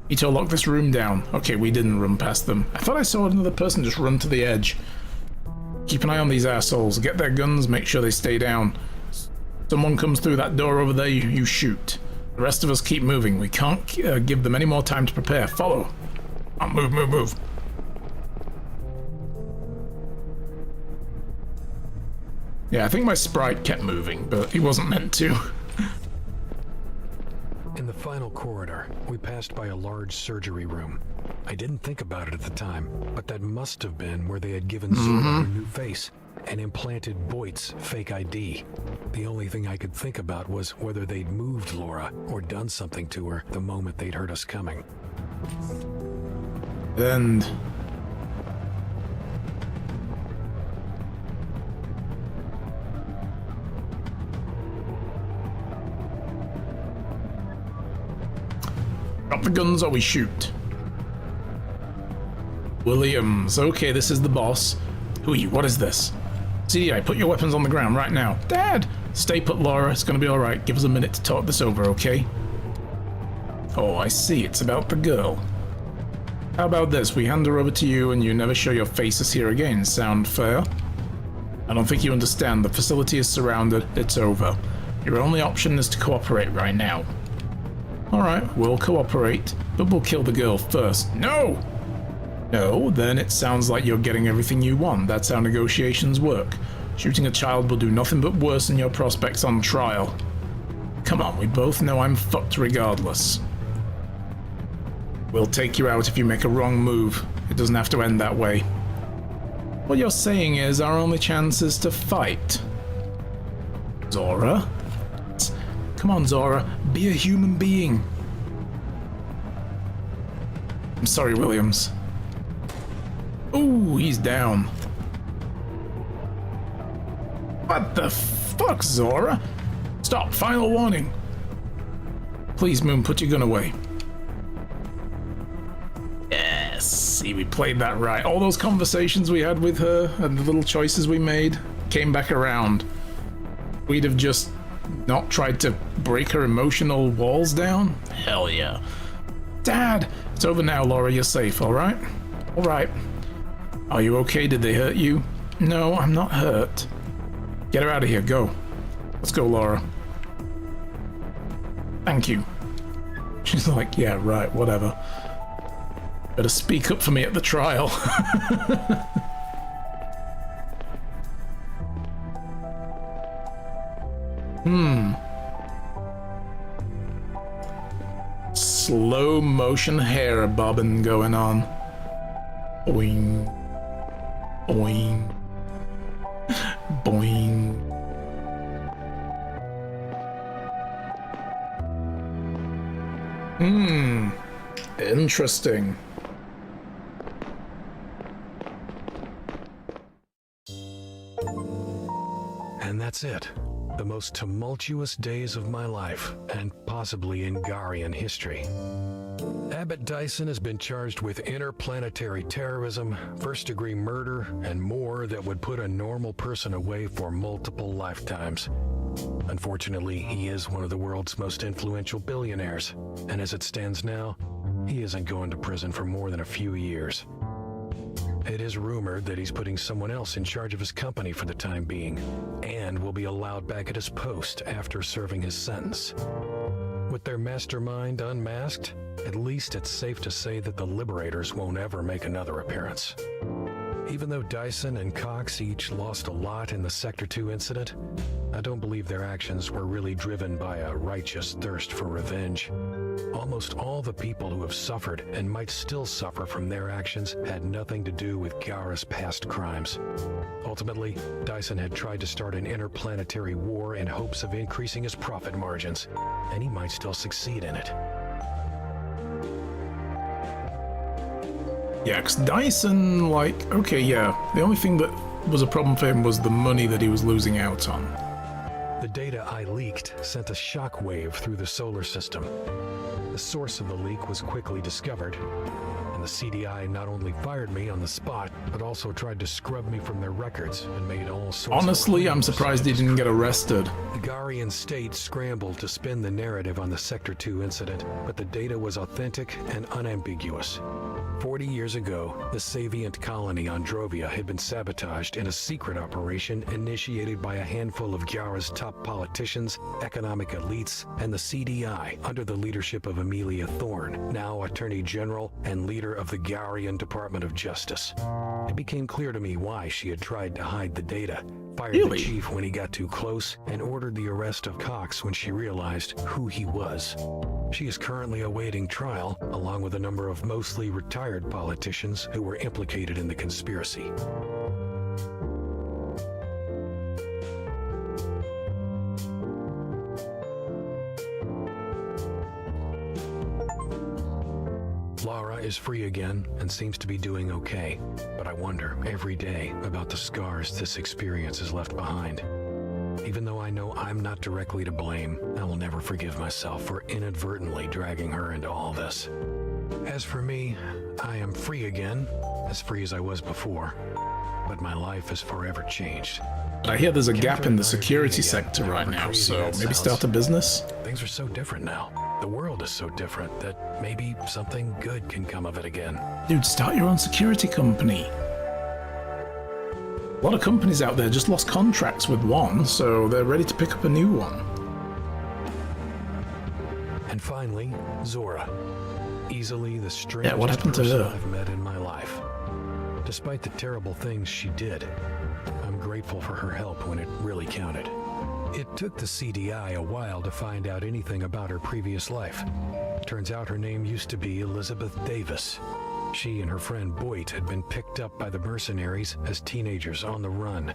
Ito, lock this room down. Okay, we didn't run past them. I thought I saw another person just run to the edge. Keep an eye on these assholes. Get their guns, make sure they stay down. Someone comes through that door over there, you shoot. The rest of us keep moving. We can't give them any more time to prepare. Follow. Oh, move, move, move. Yeah, I think my sprite kept moving, but he wasn't meant to. In the final corridor, we passed by a large surgery room. I didn't think about it at the time, but that must have been where they had given Zora her new face and implanted Boyd's fake ID. The only thing I could think about was whether they'd moved Laura or done something to her the moment they'd heard us coming. And drop the guns or we shoot. Williams. Okay, this is the boss. Who are you? What is this? CDI, put your weapons on the ground right now. Dad! Stay put, Laura. It's gonna be alright. Give us a minute to talk this over, okay? Oh, I see. It's about the girl. How about this? We hand her over to you and you never show your faces here again. Sound fair? I don't think you understand. The facility is surrounded. It's over. Your only option is to cooperate right now. Alright, we'll cooperate, but we'll kill the girl first. No! No, then it sounds like you're getting everything you want. That's how negotiations work. Shooting a child will do nothing but worsen your prospects on trial. Come on, we both know I'm fucked regardless. We'll take you out if you make a wrong move. It doesn't have to end that way. What you're saying is our only chance is to fight. Zora? Come on, Zora. Be a human being. I'm sorry, Williams. Ooh, he's down. What the fuck, Zora? Stop, final warning. Please, Moon, put your gun away. Yes, see, we played that right. All those conversations we had with her and the little choices we made came back around. We'd have just not tried to break her emotional walls down? Hell yeah. Dad! It's over now, Laura. You're safe, alright? Alright. Are you okay? Did they hurt you? No, I'm not hurt. Get her out of here. Go. Let's go, Laura. Thank you. She's like, yeah, right, whatever. Better speak up for me at the trial. Slow motion hair bobbing going on. Boing. Boing. Boing. Interesting. And that's it. The most tumultuous days of my life, and possibly in Garian history. Abbott Dyson has been charged with interplanetary terrorism, first-degree murder, and more that would put a normal person away for multiple lifetimes. Unfortunately, he is one of the world's most influential billionaires, and as it stands now, he isn't going to prison for more than a few years. It is rumored that he's putting someone else in charge of his company for the time being, and will be allowed back at his post after serving his sentence. With their mastermind unmasked, at least it's safe to say that the Liberators won't ever make another appearance. Even though Dyson and Cox each lost a lot in the Sector 2 incident, I don't believe their actions were really driven by a righteous thirst for revenge. Almost all the people who have suffered and might still suffer from their actions had nothing to do with Gara's past crimes. Ultimately, Dyson had tried to start an interplanetary war in hopes of increasing his profit margins, and he might still succeed in it. Yeah, because Dyson, like, okay, yeah, the only thing that was a problem for him was the money that he was losing out on. The data I leaked sent a shockwave through the solar system. The source of the leak was quickly discovered, and the CDI not only fired me on the spot, but also tried to scrub me from their records and made all sorts Honestly, I'm surprised he didn't get arrested. The Garian state scrambled to spin the narrative on the Sector 2 incident, but the data was authentic and unambiguous. 40 years ago, the Savient colony on Drovia had been sabotaged in a secret operation initiated by a handful of Gyara's top politicians, economic elites, and the CDI under the leadership of Amelia Thorne, now Attorney General and leader of the Garian Department of Justice. It became clear to me why she had tried to hide the data. fired Really? the chief when he got too close, and ordered the arrest of Cox when she realized who he was. She is currently awaiting trial, along with a number of mostly retired politicians who were implicated in the conspiracy. Laura is free again and seems to be doing okay, but I wonder every day about the scars this experience has left behind. Even though I know I'm not directly to blame, I will never forgive myself for inadvertently dragging her into all this. As for me, I am free again, as free as I was before, but my life is forever changed. I hear there's a gap in the security sector right now, so maybe start a business? Things are so different now. The world is so different that maybe something good can come of it again. Dude, start your own security company. A lot of companies out there just lost contracts with one, so they're ready to pick up a new one. And finally, Zora. Easily the strangest what happened to person her? I've met in my life. Despite the terrible things she did, I'm grateful for her help when it really counted. It took the CDI a while to find out anything about her previous life. Turns out her name used to be Elizabeth Davis. She and her friend Boyd had been picked up by the mercenaries as teenagers on the run.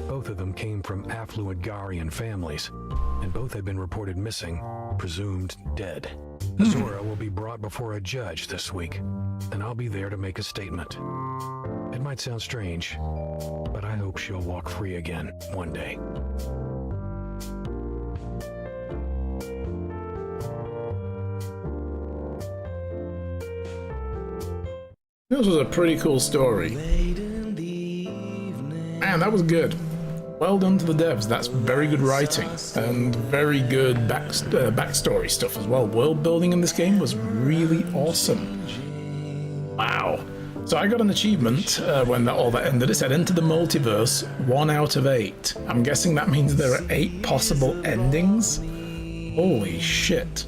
Both of them came from affluent Garian families, and both had been reported missing, presumed dead. Zora will be brought before a judge this week, and I'll be there to make a statement. It might sound strange, but I hope she'll walk free again one day. This was a pretty cool story. Man, that was good. Well done to the devs. That's very good writing and very good backstory stuff as well. World building in this game was really awesome. Wow. So I got an achievement when all that ended. It said enter the multiverse 1 out of 8. I'm guessing that means there are 8 possible endings. Holy shit.